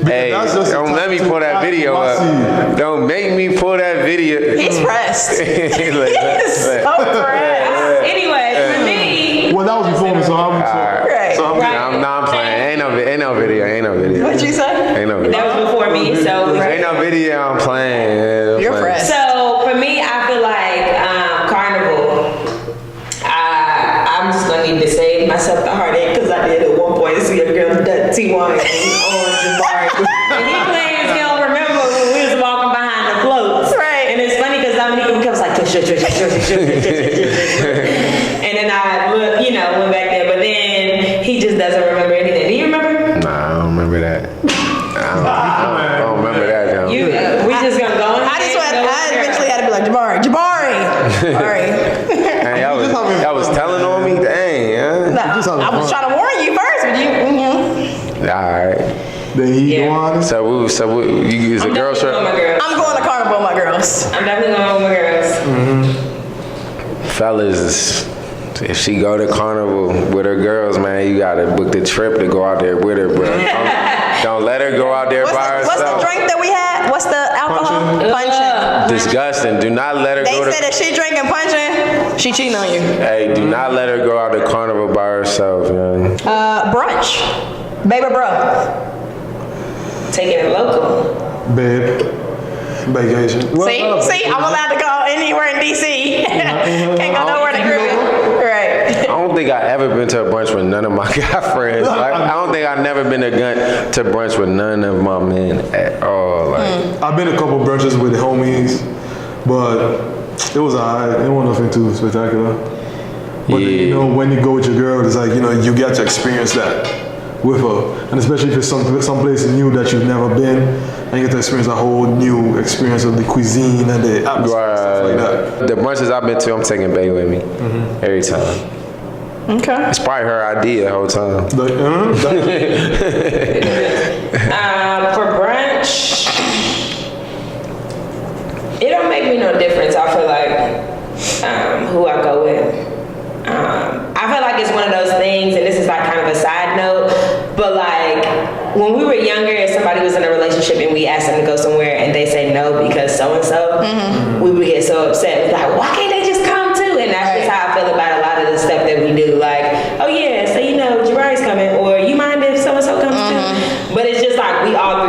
Hey, That's just a don't let me tattoo pull that I video up. see. Don't make me pull that video. He's pressed. Look, He's so look. pressed. Anyway, for me, Well, that was before me, so I'm Right. so I'm Right. I'm playing. Ain't no video. What'd you say? Ain't no video. that was before me, so. Ain't no video. I'm playing. Yeah, I'm You're playing. pressed. So for me, I feel like Carnival. I'm just gonna need to save myself the heartache because I did at one point see a girl that T1 on the bar, and he claims he'll remember when we was walking behind the floats. Right. And it's funny because Dominique becomes like, and then I went back there, but then he just doesn't remember anything. Do you remember? Nah, I don't remember that. I don't remember that, though. We just gonna go. I eventually had to be like, Jabari. All right. Hey, y'all was telling on me? Dang, huh? Nah, I was trying to warn you first, but you. Alright. Then he Yeah. go on. So you use a I'm girl definitely shirt? going with my girls. I'm going to Carnival with my girls. I'm definitely going with my girls. Fellas, if she go to Carnival with her girls, man, you gotta book the trip to go out there with her, bro. Don't let her go out there by What's the herself. drink that we had? What's the alcohol? Punching. Disgusting. Do not let her They go to. said if she drinking punching, she cheating on you. Hey, do not let her go out to Carnival by herself, man. Brunch. Baby bro. Taking it local. Babe. Vacation. See, I'm allowed to go anywhere in DC. Can't go nowhere in the Caribbean. Right. I don't think I ever been to a brunch with none of my guy friends. Like, I don't think I never been to brunch with none of my men at all. Like, I've been to a couple brunches with the homies, but it was alright. It wasn't nothing too spectacular. But then, you know, when you go with your girl, it's like, you know, you get to experience that with her, and especially if it's some place new that you've never been, and you get to experience a whole new experience of the cuisine and the atmosphere and stuff like that. The brunches I've been to, I'm taking Bay with me every time. Okay. It's probably her idea the whole time. Like, For brunch, it don't make me no difference. I feel like who I go with. I feel like it's one of those things, and this is like kind of a side note, but like when we were younger, if somebody was in a relationship and we asked them to go somewhere and they say no because so and so, we would get so upset. We'd be like, why can't they just come too? And that's just how I feel about a lot of the stuff that we do. Like, oh yeah, so you know, Jabari's coming, or you mind if so and so comes too? But it's just like we all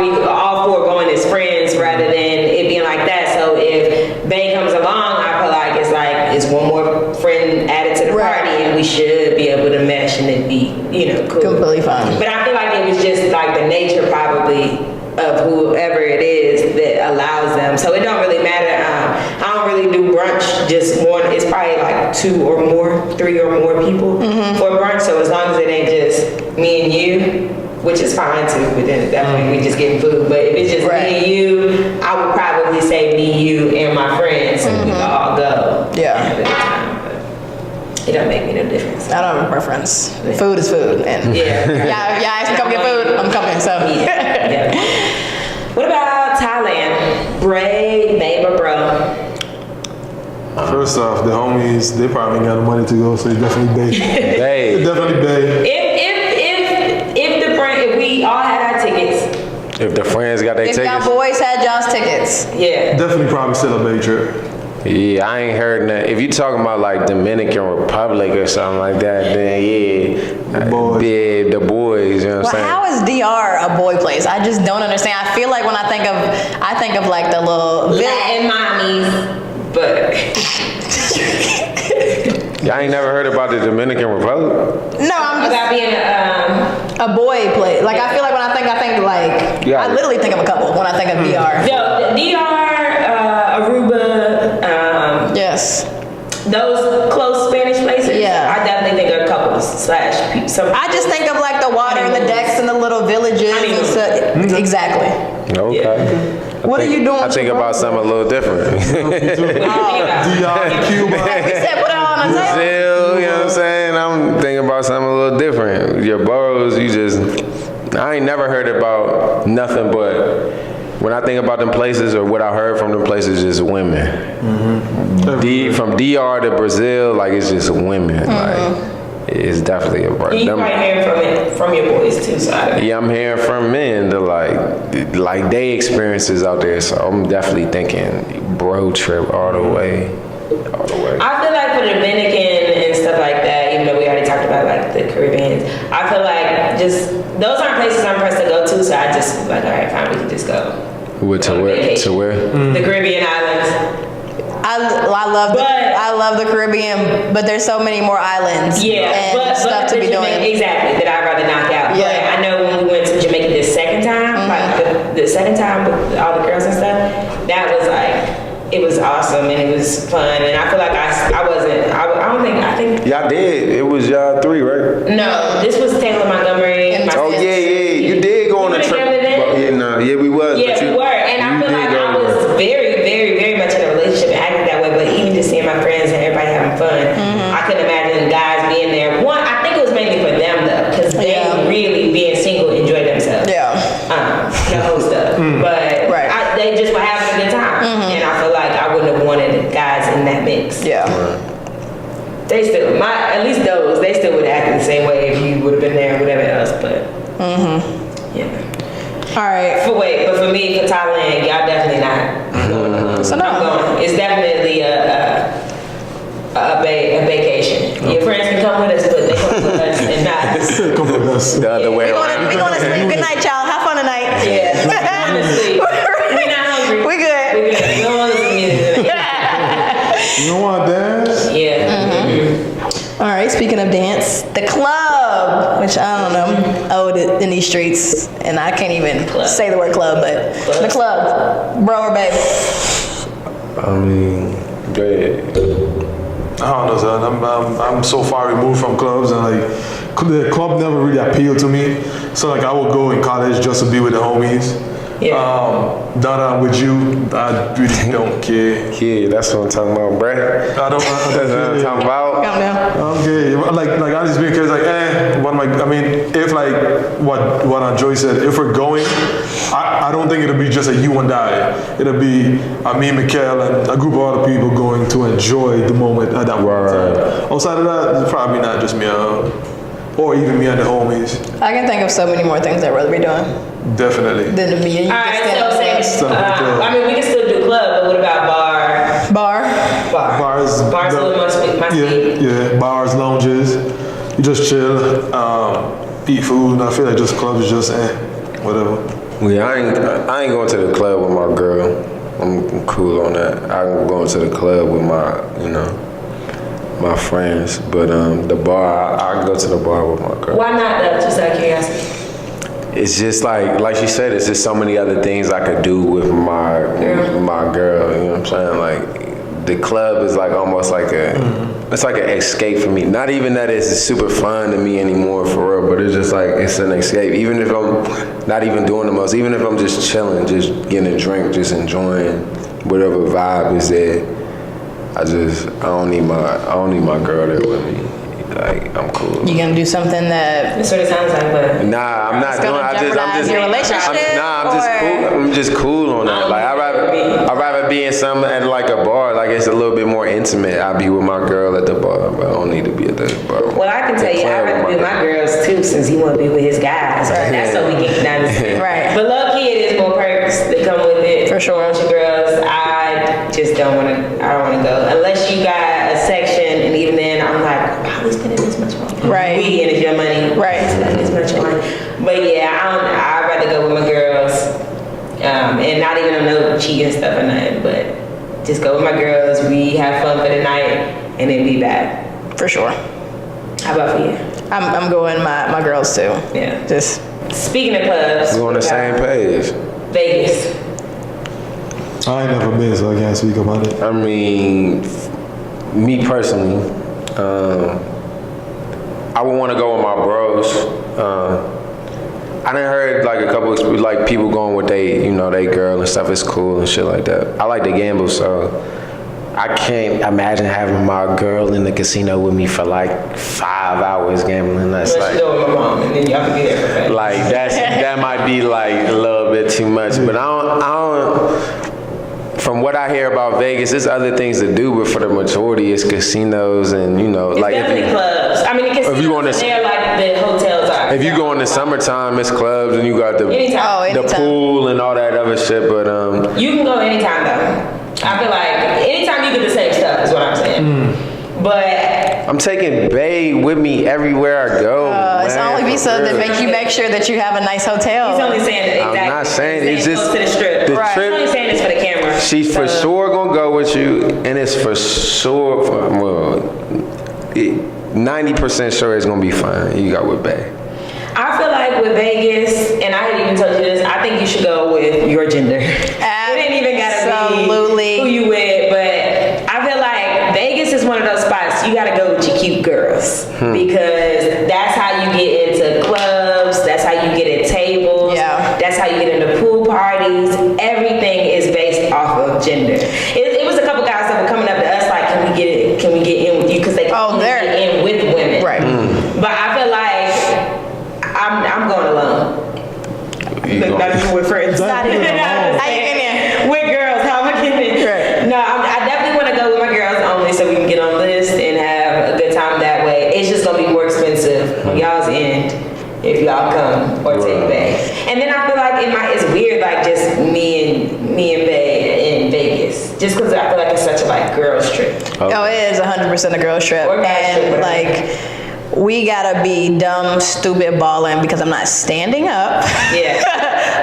four going as friends rather than it being like that. So if Bay comes along, I feel like it's one more friend added to the party, and we should be able to mesh and it be, cool. Completely fine. But I feel like it was just like the nature probably of whoever it is that allows them. So it don't really matter. I don't really do brunch, just one. It's probably like 2 or more, 3 or more people for brunch. So as long as it ain't just me and you, which is fine too, but then definitely we just getting food. But if it's just me and you, I would probably say me, you, and my friends, and we could all go. Yeah. At a time, but it don't make me no difference. I don't have a preference. Food is food, and Yeah. yeah, ask me to come get food, I'm coming. So Yeah. What about Thailand? Bray, babe, or bro? First off, the homies, they probably ain't got the money to go, so they definitely Bay. Bay. They definitely Bay. If we all had our tickets, If the friends got their if y'all tickets. boys had y'all's tickets, yeah. Definitely probably still a Bay trip. Yeah, I ain't heard that. If you talking about like Dominican Republic or something like that, then yeah. The boys. Yeah, the boys, you know what I'm well, saying? how is DR a boy place? I just don't understand. I feel like when I think of like the little Latin mommies, but Y'all ain't never heard about the Dominican Republic? No, I'm just about being a boy place. Like I feel like when I think like Yeah. I literally think of a couple when I think of DR. DR, Aruba, Yes. those close Spanish places. Yeah. I definitely think of couples / some. I just think of like the water and the decks and the little villages and stuff. Exactly. Okay. What are you doing I with think your about brother? something a little different. DR, Cuba. He said put it all on the table. Still, you know what I'm saying? I'm thinking about something a little different. Your boroughs, you just, I ain't never heard about nothing but when I think about them places or what I heard from them places, just women. From DR to Brazil, like it's just women. Like it's definitely a break. You probably hearing from your boys too, so yeah, I'm hearing from men that like they experiences out there. So I'm definitely thinking bro trip all the way. I feel like for the Dominican and stuff like that, even though we already talked about like the Caribbean, I feel like just those aren't places I'm pressed to go to, so I just like, all right, fine, we can just go. To where? The Caribbean islands. I love the Caribbean, but there's so many more islands. Yeah, and stuff to be doing. Exactly, that I'd rather knock out. Yeah. But I know when we went to Jamaica the second time, like the second time with all the girls and stuff, that was like, it was awesome and it was fun. And I feel like I think. Y'all did. It was y'all three, right? No, this was Taylor Montgomery. And Oh yeah, you did go on a trip. Yeah, we was. Yeah, we were. And I feel like I was very, very, very much in a relationship and acting that way. But even just seeing my friends and everybody having fun, I couldn't imagine guys being there. One, I think it was mainly for them though, because they really, being single, enjoy themselves. Yeah. The whole stuff. But they just were having a good time. And I feel like I wouldn't have wanted guys in that mix. Yeah. They still, at least those, they still would act the same way if you would have been there or whatever else. But yeah. All right. But for me, for Thailand, y'all definitely not. So no. I'm going. It's definitely a vacation. Your friends can come with us, but they come with us and not. Come with us. The other way We're around. going to sleep. Good night, y'all. Have fun tonight. Yeah. We're going to sleep. We're not hungry. We good. We good. We don't want to listen to music tonight. You don't want to dance? Yeah. All right, speaking of dance, the club, which I don't know, in these streets, and I can't even say the word club, but the club, bro or babe? I mean, yeah. I don't know, son. I'm so far removed from clubs, and like the club never really appealed to me. So like I would go in college just to be with the homies. Yeah. Donna, with you, I really don't care. Yeah, that's what I'm talking about, bruh. I don't That's what I'm talking about. Calm down. Okay, like I just because like what am I mean, if like what Joy said, if we're going, I don't think it'll be just a you and I. It'll be me, Mikhail, and a group of other people going to enjoy the moment at that one time. Outside of that, it's probably not just me, or even me and the homies. I can think of so many more things I'd rather be doing Definitely. than to be. All right, so club. I mean, we can still do club, but what about bar? Bars. Bars a little more my speed. Yeah. Bars, lounges. You just chill, eat food. I feel like just clubs is just whatever. Yeah, I ain't going to the club with my girl. I'm cool on that. I'm going to the club with my friends, but the bar, I go to the bar with my girl. Why not though? Just out of curiosity. It's just like she said, it's just so many other things I could do with my girl. You know what I'm saying? Like the club is like almost like it's like an escape for me. Not even that it's super fun to me anymore for real, but it's just like it's an escape. Even if I'm not even doing the most, even if I'm just chilling, just getting a drink, just enjoying whatever vibe is there. I don't need my girl there with me. Like I'm cool. You gonna do something that? That's what it sounds like, but Nah, I'm not doing. I'm just your relationship. I'm just cool on that. Like I'd rather be in some at like a bar. Like it's a little bit more intimate. I'll be with my girl at the bar, but I don't need to be at the bar. Well, I can tell you, I'd rather be with my girls too, since he want to be with his guys. Right? That's so we can down the street. Right. But low key, it is more perks that come with it. For sure. With your girls, I just don't want to. I don't want to go unless you got a section, and even then, I'm like, how are we spending this much money? Right. We and it's your money. Right. Spending this much money. But yeah, I'd rather go with my girls, and not even on no cheating stuff or nothing, but just go with my girls. We have fun for the night, and then be back. For sure. How about for you? I'm going my girls too. Yeah. Just speaking of clubs, We're on the same page. Vegas. I ain't never been, so I can't speak about it. I mean, me personally, I would want to go with my bros. I done heard like a couple like people going with they girl and stuff. It's cool and shit like that. I like to gamble, so I can't imagine having my girl in the casino with me for like 5 hours gambling. That's Unless like, you go with my mom, and then y'all can be there for free. like that might be like a little bit too much. But I don't. From what I hear about Vegas, there's other things to do, but for the majority, it's casinos and It's like definitely clubs. I mean, the casinos they're like the hotels are. if you go in the summertime, it's clubs and you got the Anytime. the pool and all that other shit. But You can go anytime though. I feel like anytime you get the same stuff is what I'm saying. But I'm taking Bae with me everywhere I go. It's man, only be for so that real. make sure that you have a nice hotel. he's only saying that exactly. I'm not saying it's He's just close to the strip. the Right. trip- He's only saying this for the camera. She's for sure gonna go with you, and it's for sure, 90% sure it's gonna be fun. You got with Bae. I feel like with Vegas, and I hadn't even told you this, I think you should go with your gender. It ain't even gotta Absolutely. be who you with, but I feel like Vegas is one of those spots you gotta go with your cute girls because that's how you get into clubs, that's how you get at tables, that's how you get into pool parties. Everything is based off of gender. It was a couple guys that were coming up to us like, can we get in with you? Because they can only get in with women. Right. But I feel like I'm going alone. Not even with friends. Not even alone. How you getting in? With girls, how am I getting in? Right. No, I definitely want to go with my girls only so we can get on the list and have a good time that way. It's just going to be more expensive on y'all's end if y'all come or take Bae. And then I feel like it's weird, like just me and Bae in Vegas. Just because I feel like it's such a like girls trip. Oh, it is 100% a girls trip. Or guys trip, And whatever. like, we gotta be dumb, stupid balling because I'm not standing up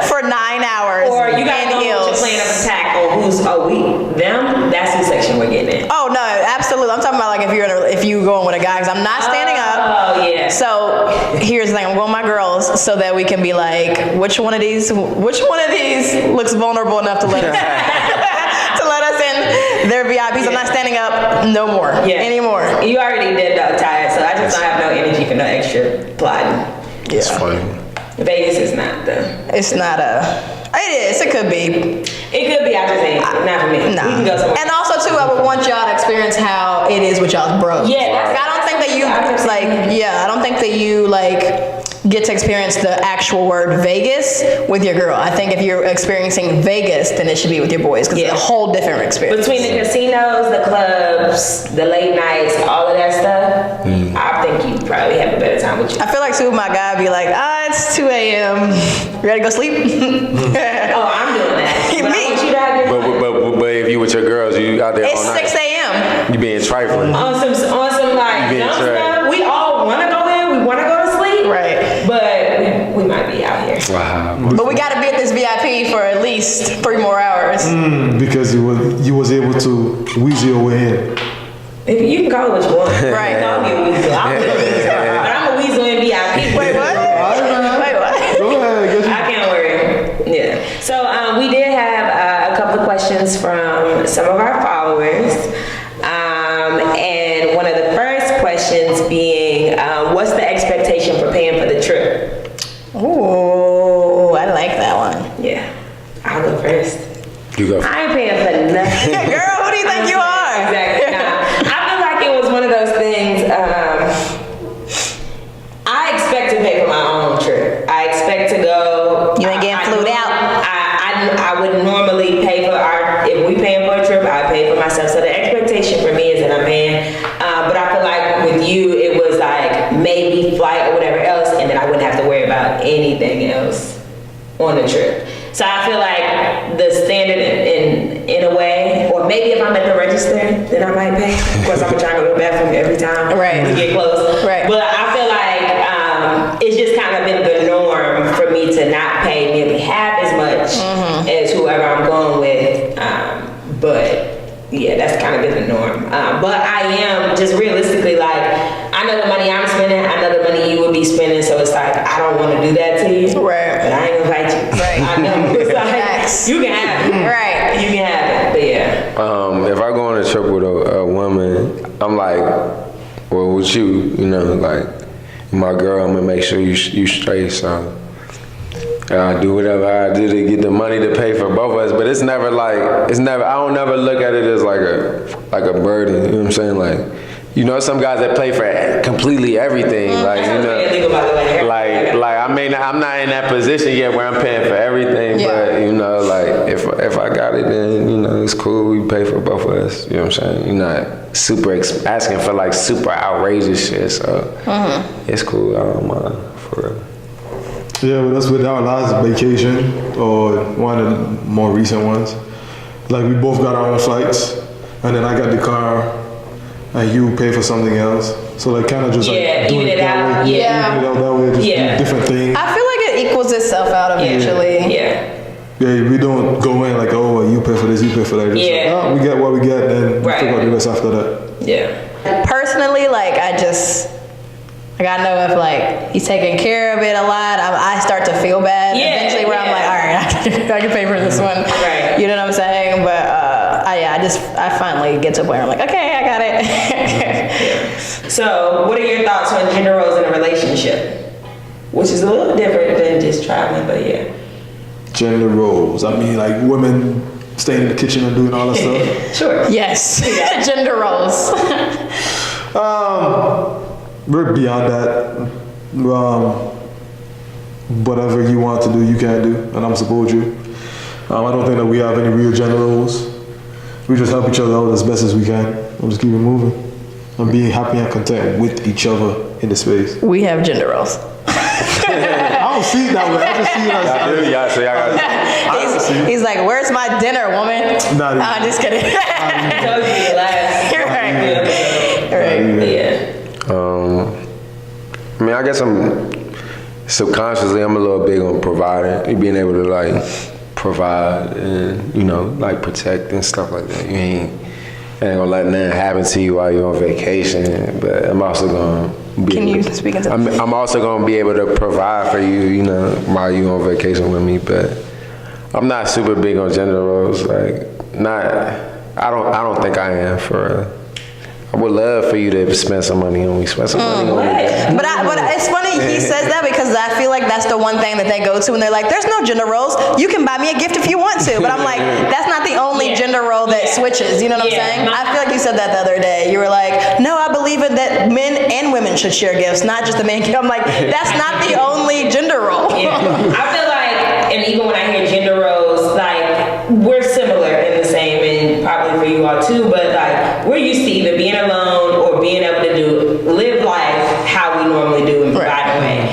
for 9 hours. Or you got to in go with your heels. plan of attack on them. That's who section we're getting in. Oh no, absolutely. I'm talking about like if you going with a guy, because I'm not standing up. Oh yeah. So here's the thing: I'm going with my girls so that we can be like, which one of these looks vulnerable enough to let us to let us in their VIPs. I'm not standing up no more anymore. You already dead dog tired, so I just don't have no energy for no extra plotting. It's funny. Vegas is not though. It's not It is. It could be. It could be. I just ain't. Not for me. Nah. We can go somewhere. And also too, I would want y'all to experience how it is with y'all's bros. Yeah, Like, I don't think that you I don't think that you get to experience the actual word Vegas with your girl. I think if you're experiencing Vegas, then it should be with your boys because it's a whole different experience. Between the casinos, the clubs, the late nights, all of that stuff, I think you probably have a better time with you. I feel like too, my guy be like, it's 2 a.m. You ready to go sleep? Oh, I'm doing that. But I want you to have your But if you with your girls, you out there It's all night. 6 a.m. You being trifling. on some like You being dumb tried. stuff. We all want to go in. We want to go to sleep. Right. But we might be out here. Wow. But we got to be at this VIP for at least 3 more hours. Because you was able to weasel your way in. If you can call it what you want. Right. I'll get weasel. I'm a weasel. But I'm a weasel in VIP. Wait, what? Wait, what? Go ahead, get I can't worry. Yeah. So we did have a couple of questions from some of our followers. And one of the first questions being, what's the expectation for paying for the trip? Ooh, I like that one. Yeah. I'll go first. You go. I ain't paying for nothing. Girl, who do you think you are? Exactly. Nah. I feel like it was one of those things. I expect to pay for my own trip. I expect to go. You ain't getting flued out. I would normally pay for if we paying for a trip, I pay for myself. So the expectation for me is that I'm paying. But I feel like with you, it was like maybe flight or whatever else, and then I wouldn't have to worry about anything else on the trip. So I feel like the standard in a way, or maybe if I'm at the register, then I might pay. Of course, I'm trying to go to the bathroom every time we get close. Right. But I feel like it's just kind of been the norm for me to not pay nearly half as much as whoever I'm going with. But yeah, that's kind of been the norm. But I am just realistically like, I know the money I'm spending, I know the money you would be spending, so it's like, I don't want to do that to you. Right. But I ain't gonna fight you. Right. I know. It's like, Facts. you can have it. Right. You can have it. But yeah. If I go on a trip with a woman, I'm like, well, with you, like, my girl, I'm gonna make sure you straight. So I do whatever I do to get the money to pay for both of us, but it's never like, I don't never look at it as like a burden, you know what I'm saying? Like, you know, some guys that play for completely everything, like, you know, like I'm not in that position yet where I'm paying for everything, but you know, like if I got it, then you know it's cool. We pay for both of us. You know what I'm saying? You're not super asking for like super outrageous shit, so it's cool. I don't mind for real. Yeah, but that's with our last vacation or one of the more recent ones. Like we both got our own flights, and then I got the car, and you pay for something else. So like kind of just like doing it that way. Yeah. Doing it that way, just do different things. I feel like it equals itself out eventually. Yeah, we don't go in like, oh, you pay for this, you pay for that. Just like, oh, we get what we get, and we figure out the rest after that. Yeah. Personally, like I know if like he's taking care of it a lot, I start to feel bad. Eventually, where I'm like, all right, I can pay for this one. Right. You know what I'm saying? But I finally get to a point where I'm like, okay, I got it. So, what are your thoughts on gender roles in a relationship? Which is a little different than just traveling, but yeah. Gender roles. I mean, like women staying in the kitchen and doing all that stuff. Sure. Yes. Gender roles. We're beyond that. Whatever you want to do, you can do, and I'm support you. I don't think that we have any real gender roles. We just help each other out as best as we can. I'm just keep it moving. And being happy and content with each other in the space. We have gender roles. I don't see it that way. I just see it as He's like, where's my dinner, woman? I'm just kidding. I told you last. I mean, I guess I'm subconsciously, I'm a little big on providing, being able to like provide and, you know, like protect and stuff like that. You ain't gonna let nothing happen to you while you're on vacation, but I'm also gonna be I'm also gonna be able to provide for you, you know, while you're on vacation with me, but I'm not super big on gender roles, like I don't think I am for real. I would love for you to spend some money on me. Spend some money on me. But it's funny he says that because I feel like that's the one thing that they go to and they're like, there's no gender roles. You can buy me a gift if you want to. But I'm like, that's not the only gender role that switches. You know what I'm saying? I feel like you said that the other day. You were like, no, I believe in that men and women should share gifts, not just the man. I'm like, that's not the only gender role. I feel like, and even when I hear gender roles, like we're similar in the same, and probably for you all too, but like we're used to either being alone or being able to live life how we normally do and provide a way.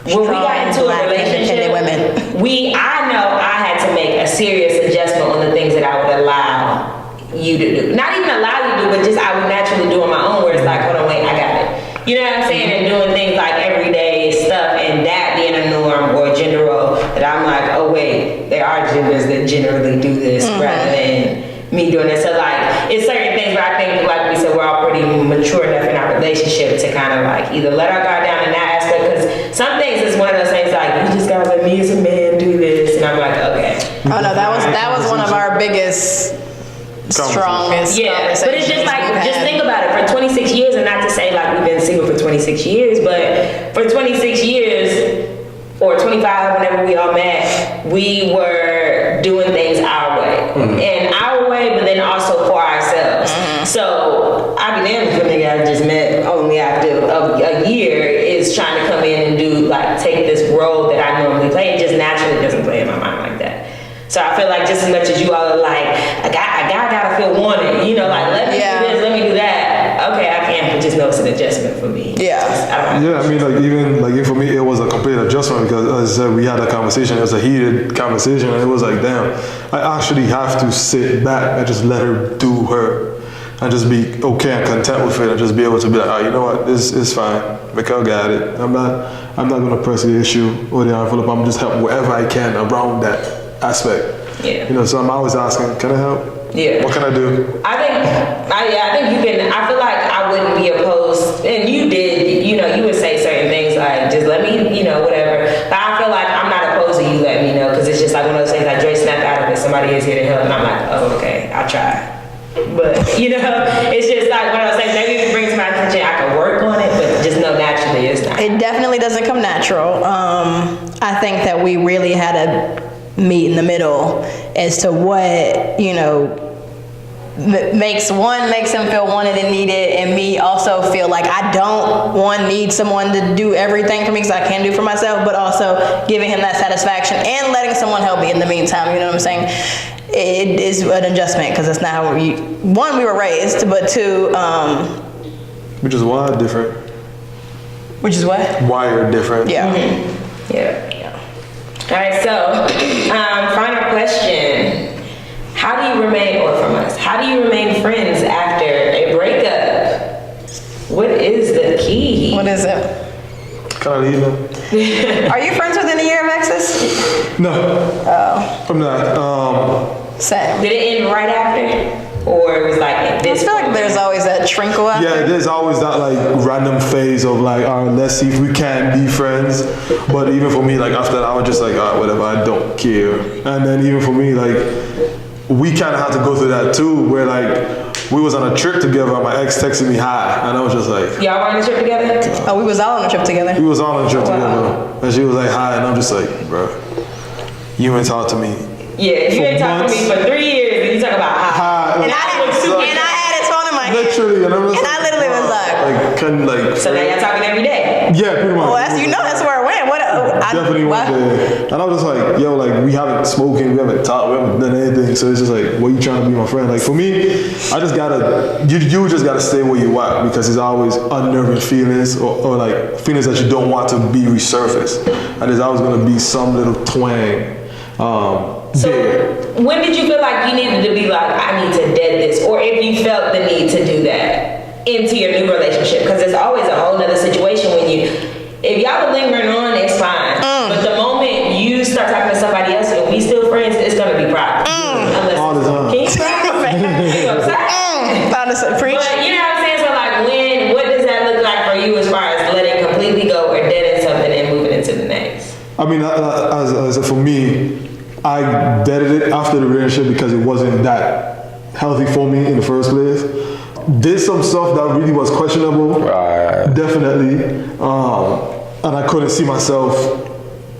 When we got into a relationship, I know I had to make a serious adjustment on the things that I would allow you to do. Not even allow you to do, but just I would naturally do on my own, where it's like, hold on, wait, I got it. You know what I'm saying? And doing things like everyday stuff, and that being a norm or a gender role, that I'm like, oh wait, there are genders that generally do this rather than me doing it. So like, it's certain things where I think, like we said, we're all pretty mature enough in our relationship to kind of like either let our guard down in that aspect, because some things is one of those things like, you just gotta let me as a man do this, and I'm like, okay. Oh no, that was one of our biggest, strongest conversations. But it's just like, just think about it, for 26 years, and not to say like we've been single for 26 years, but for 26 years, or 25, whenever we all met, we were doing things our way. And our way, but then also for ourselves. So, I be damned if a nigga I just met only after a year is trying to come in and do, like, take this role that I normally play. It just naturally doesn't play in my mind like that. So I feel like just as much as you all are like, I gotta feel wanted, you know, like, let me do this, let me do that. Okay, I can, but just know it's an adjustment for me. I mean, like even for me, it was a complete adjustment because, as I said, we had a conversation. It was a heated conversation, and it was like, damn, I actually have to sit back and just let her do her, and just be okay and content with it, and just be able to be like, oh, you know what, this is fine. Mikkel got it. I'm not gonna press the issue or the envelope. I'm just help wherever I can around that aspect. Yeah. You know, so I'm always asking, can I help? Yeah. What can I do? I think you can. I feel like I wouldn't be opposed, and you did. You know, you would say certain things like, just let me, you know, whatever. But I feel like I'm not opposed to you letting me know, because it's just like one of those things. Like Dre snapped out of it. Somebody is here to help, and I'm like, oh, okay, I'll try. But you know, it's just like one of those things. Maybe if it brings to my attention, I can work on it, but just know naturally it's not. It definitely doesn't come natural. I think that we really had to meet in the middle as to what, you know, makes him feel wanted and needed, and me also feel like I don't need someone to do everything for me, because I can do for myself, but also giving him that satisfaction and letting someone help me in the meantime. You know what I'm saying? It is an adjustment, because that's not how we were raised, but two, Which is wired different. which is what? Wired different. Yeah. Yeah. All right, so final question. How do you remain friends after a breakup? What is the key? What is it? Can I leave him? Are you friends with any of your exes? No. Oh. I'm not. Same. Did it end right after? Or it was like at I this feel like point? there's always that trinkle out Yeah, there. there's always that like random phase of like, all right, let's see if we can be friends. But even for me, like after that, I was just like, all right, whatever, I don't care. And then even for me, like, we kind of had to go through that too, where like we was on a trip together. And my ex texted me hi, and I was just like, Y'all were on a trip together? Oh, we was all on a trip together. we was all on a trip together, and she was like hi, and I'm just like, bro, you ain't talk to me. Yeah, you For ain't talked to me months. for 3 years and you talk about how. Hi. And I had his phone in my hand. Literally, and I'm just And I literally was like, couldn't like. So now y'all talking every day. Yeah, pretty much. well, that's where it went. What? Definitely went there. And I was just like, yo, like, we haven't spoken, we haven't talked, we haven't done anything. So it's just like, well, you trying to be my friend? Like, for me, I just gotta, you just gotta stay where you at, because there's always unnerving feelings or like feelings that you don't want to be resurfaced. And there's always gonna be some little twang So there. when did you feel like you needed to be like, I need to dead this? Or if you felt the need to do that into your new relationship? Because there's always a whole nother situation when if y'all are lingering on, it's fine. But the moment you start talking to somebody else and we still friends, it's gonna be problems. Unless All the time. Can you cry? You know what I'm saying? Honestly, preach. But you know what I'm saying? So like what does that look like for you as far as letting completely go or deading something and moving into the next? I mean, as for me, I deaded it after the relationship because it wasn't that healthy for me in the first place. Did some stuff that really was questionable, definitely, and I couldn't see myself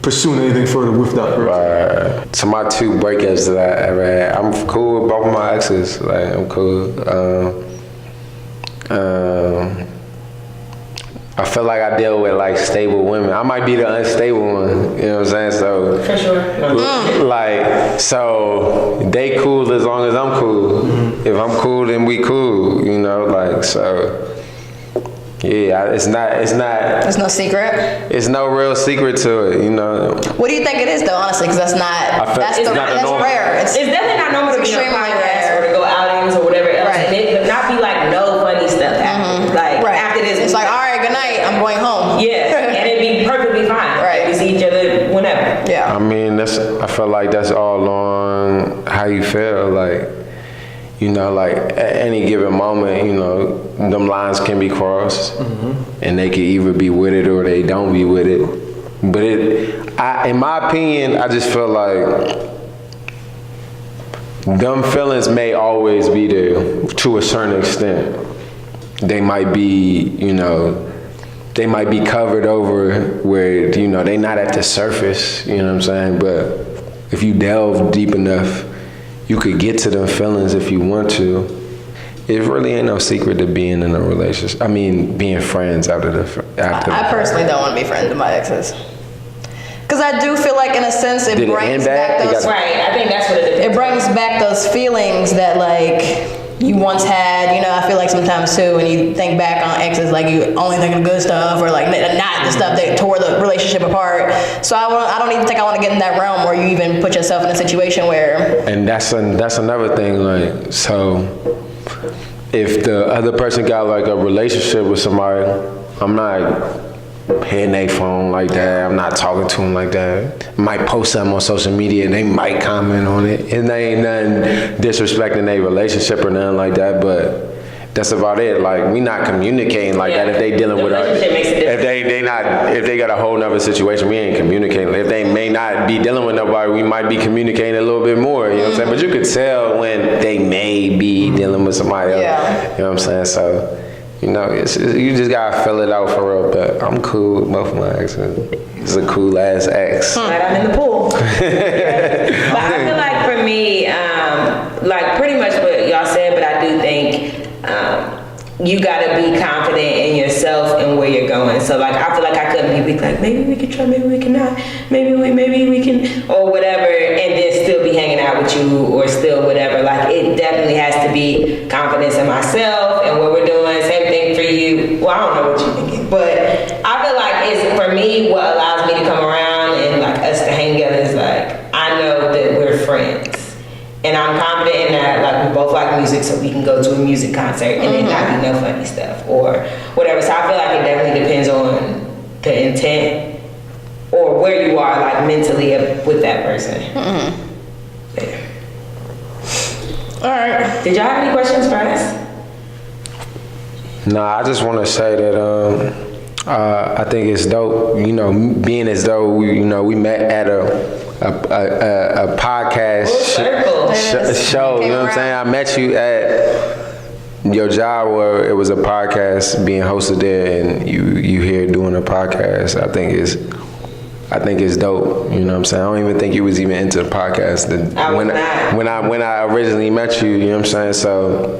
pursuing anything further with that person. So my 2 breakups that I ever had, I'm cool with both of my exes. Like, I'm cool. I feel like I deal with like stable women. I might be the unstable one, you know what I'm saying? So For sure. like, so they cool as long as I'm cool. If I'm cool, then we cool, you know, like, so yeah, it's not, There's no secret. it's no real secret to it, you know. What do you think it is, though? Honestly, because that's feel- that's it's not the that's norm. rare. It's definitely not normal to be on a extremely podcast rare. or to go outings or whatever else. Right. And it not be like no funny stuff happening. Like right. after this, It's like, all right, good night. I'm going home. yeah, and it'd be perfectly fine. Right. We see each other whenever. Yeah. I mean, I feel like that's all on how you feel, like, you know, like at any given moment, you know, them lines can be crossed, and they can either be with it or they don't be with it. But in my opinion, I just feel like them feelings may always be there to a certain extent. They might be, you know, they might be covered over where, you know, they not at the surface, you know what I'm saying? But if you delve deep enough, you could get to them feelings if you want to. It really ain't no secret to being in a relationship. I mean, being friends after I personally don't want to be friends with my exes. Because I do feel like, in a sense, it Did it brings end back bad? those. Right. I think that's what it depends. It brings back those feelings that like you once had. You know, I feel like sometimes too, when you think back on exes, like you only think of good stuff or like not the stuff that tore the relationship apart. So I don't even think I want to get in that realm where you even put yourself in a situation where. And that's another thing, like, so if the other person got like a relationship with somebody, I'm not hitting their phone like that. I'm not talking to them like that. Might post something on social media and they might comment on it. And they ain't nothing disrespecting their relationship or nothing like that, but that's about it. Like, we not communicating like that if they dealing The with us. relationship makes a difference. If they got a whole nother situation, we ain't communicating. If they may not be dealing with nobody, we might be communicating a little bit more, you know what I'm saying? But you could tell when they may be dealing with somebody else. Yeah. You know what I'm saying? So, you know, you just gotta fill it out for real. But I'm cool with both of my exes. It's a cool ass ex. But I'm in the pool. But I feel like for me, like pretty much what y'all said, but I do think you gotta be confident in yourself and where you're going. So like I feel like I couldn't be weak, like maybe we can try, maybe we cannot, maybe we can, or whatever, and then still be hanging out with you or still whatever. Like it definitely has to be confidence in myself and what we're doing. Same thing for you. Well, I don't know what you're thinking, but I feel like it's for me what allows me to come around and like us to hang together is like I know that we're friends. And I'm confident in that, like, we both like music, so we can go to a music concert and then not be no funny stuff or whatever. So I feel like it definitely depends on the intent or where you are, like, mentally with that person. Yeah. All right. Did y'all have any questions for us? Nah, I just want to say that I think it's dope, you know, being as though we met at a podcast show. You know what I'm saying? I met you at your job where it was a podcast being hosted there, and you here doing a podcast. I think it's dope. You know what I'm saying? I don't even think you was even into the podcast when I originally met you. You know what I'm saying? So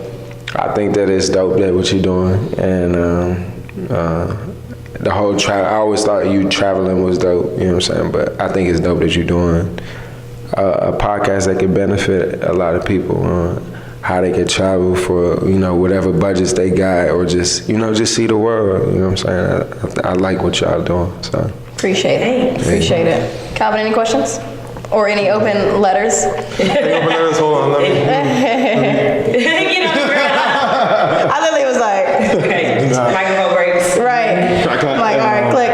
I think that it's dope that what you're doing, and the whole travel. I always thought you traveling was dope. You know what I'm saying? But I think it's dope that you're doing a podcast that could benefit a lot of people on how they could travel for whatever budgets they got, or just just see the world. You know what I'm saying? I like what y'all doing. So appreciate it. Appreciate it. Calvin, any questions or any open letters? Any open letters? Hold on. Let me. I literally was like, microphone breaks. Right. I'm like, all right, click.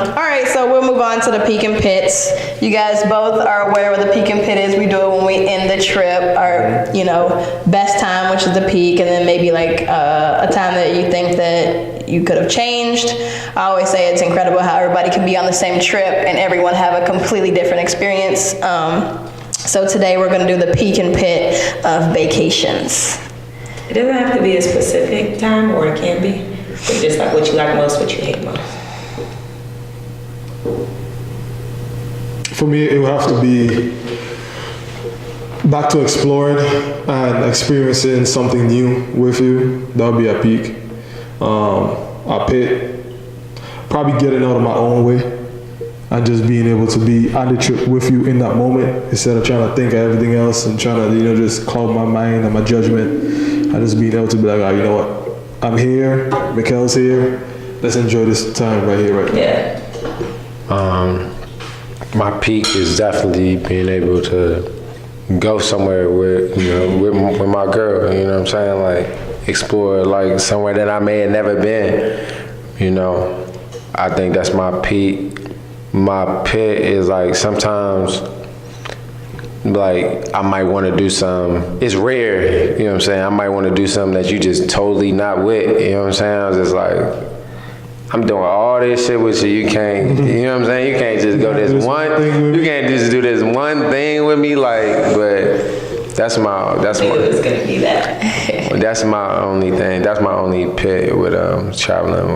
All right, so we'll move on to the peak and pits. You guys both are aware what the peak and pit is. We do it when we end the trip, our best time, which is the peak, and then maybe like a time that you think that you could have changed. I always say it's incredible how everybody can be on the same trip and everyone have a completely different experience. So today we're going to do the peak and pit of baecations. It doesn't have to be a specific time, or it can be. But just like what you like most, what you hate most. For me, it would have to be back to exploring and experiencing something new with you. That would be a peak. A pit, probably getting out of my own way and just being able to be on the trip with you in that moment instead of trying to think of everything else and trying to just cloud my mind and my judgment. And just being able to be like, you know what, I'm here, Mikkel's here, let's enjoy this time right here, right now. Yeah. My peak is definitely being able to go somewhere with with my girl. You know what I'm saying? Like explore like somewhere that I may have never been. I think that's my peak. My pit is like sometimes like I might want to do something. It's rare, you know what I'm saying? I might want to do something that you just totally not with, you know what I'm saying? I was just like, I'm doing all this shit with you. You can't, you know what I'm saying? You can't just go this one. You can't just do this one thing with me, like. But that's my. It's gonna be that. That's my only thing. That's my only pit with traveling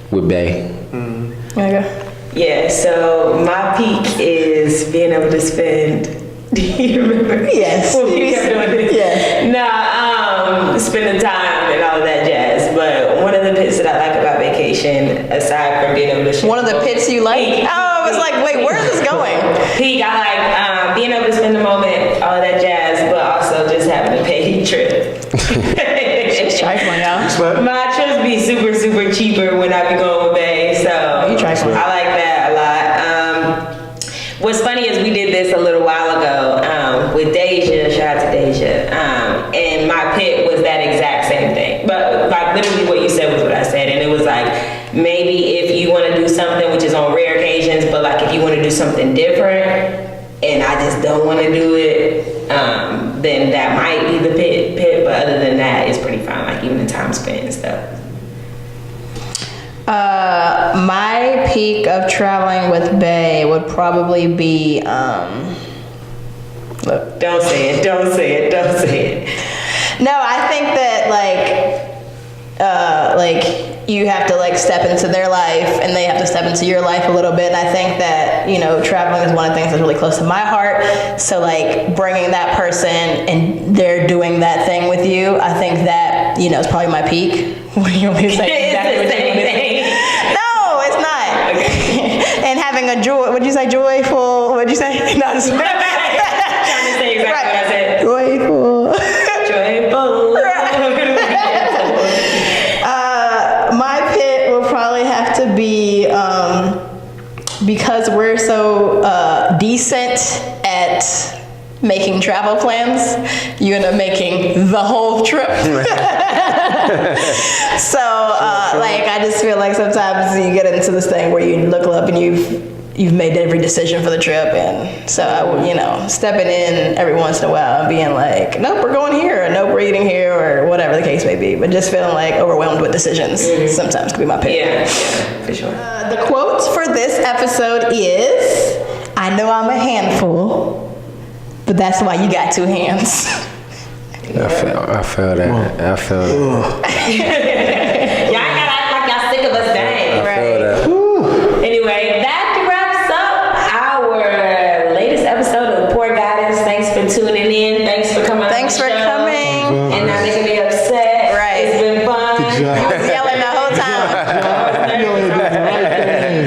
with Bae. Okay. Yeah. So my peak is being able to spend. Do you remember? Yes. When we kept doing this? Yeah. Nah, spending time and all of that jazz. But one of the pits that I like about vacation, aside from being able to share. One of the pits you like? Peak. I was like, wait, where's this going? Peak, I like being able to spend the moment, all of that jazz, but also just having a paid trip. She's trifling, y'all. My trips be super, super cheaper when I be going with Bae, so You trifling. I like that a lot. What's funny is we did this a little while ago with Deja, shout out to Deja, and my pit was that exact same thing. But like literally what you said was what I said, and it was like maybe if you want to do something, which is on rare occasions, but like if you want to do something different, and I just don't want to do it, then that might be the pit. But other than that, it's pretty fine. Like even the time spent and stuff. My peak of traveling with Bae would probably be, Look, don't say it. No, I think that like you have to like step into their life and they have to step into your life a little bit. And I think that, you know, traveling is one of the things that's really close to my heart. So like bringing that person and they're doing that thing with you, I think that, you know, is probably my peak. What do you want me to say? Exactly what you want me to say? No, it's not. Okay. And having a joy, what'd you say, joyful, what'd you say? No, I'm just Trying to say exactly what I said. joyful. Joyful. My pit will probably have to be, because we're so decent at making travel plans, you end up making the whole trip. So, like, I just feel like sometimes you get into this thing where you look up and you've made every decision for the trip, and so I would, you know, stepping in every once in a while and being like, nope, we're going here, or nope, we're eating here, or whatever the case may be, but just feeling like overwhelmed with decisions sometimes can be my pick. Yeah, for sure. The quote for this episode is, I know I'm a handful, but that's why you got two hands. I feel that. I feel that. Y'all gotta act like y'all sick of us saying. I feel that. Anyway, that wraps up our latest episode of Poor Guidance. Thanks for tuning in. Thanks for coming. Thanks for on the show. coming. And not making me upset. Right. It's been fun. Good job. I was yelling the whole time.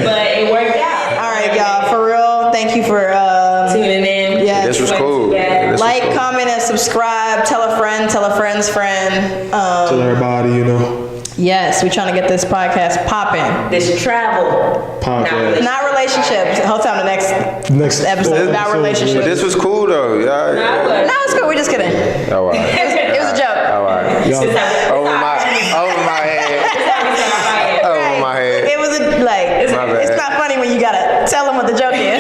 But it worked out. All right, y'all, for real, thank you for Tuning in. yes. This was cool. Yeah. This was Like, cool. comment, and subscribe. Tell a friend, tell a friend's friend. Tell everybody, you know. Yes, we're trying to get this podcast popping. This travel. Podcast. Not relationships. The whole time, the next Next episode about But relationships. this was cool though. Yeah. No, it's good. We're just kidding. It All right. was a joke. All right. Y'all, Over my head. Over my head. It was like My bad. it's not funny when you gotta tell them what the joke is.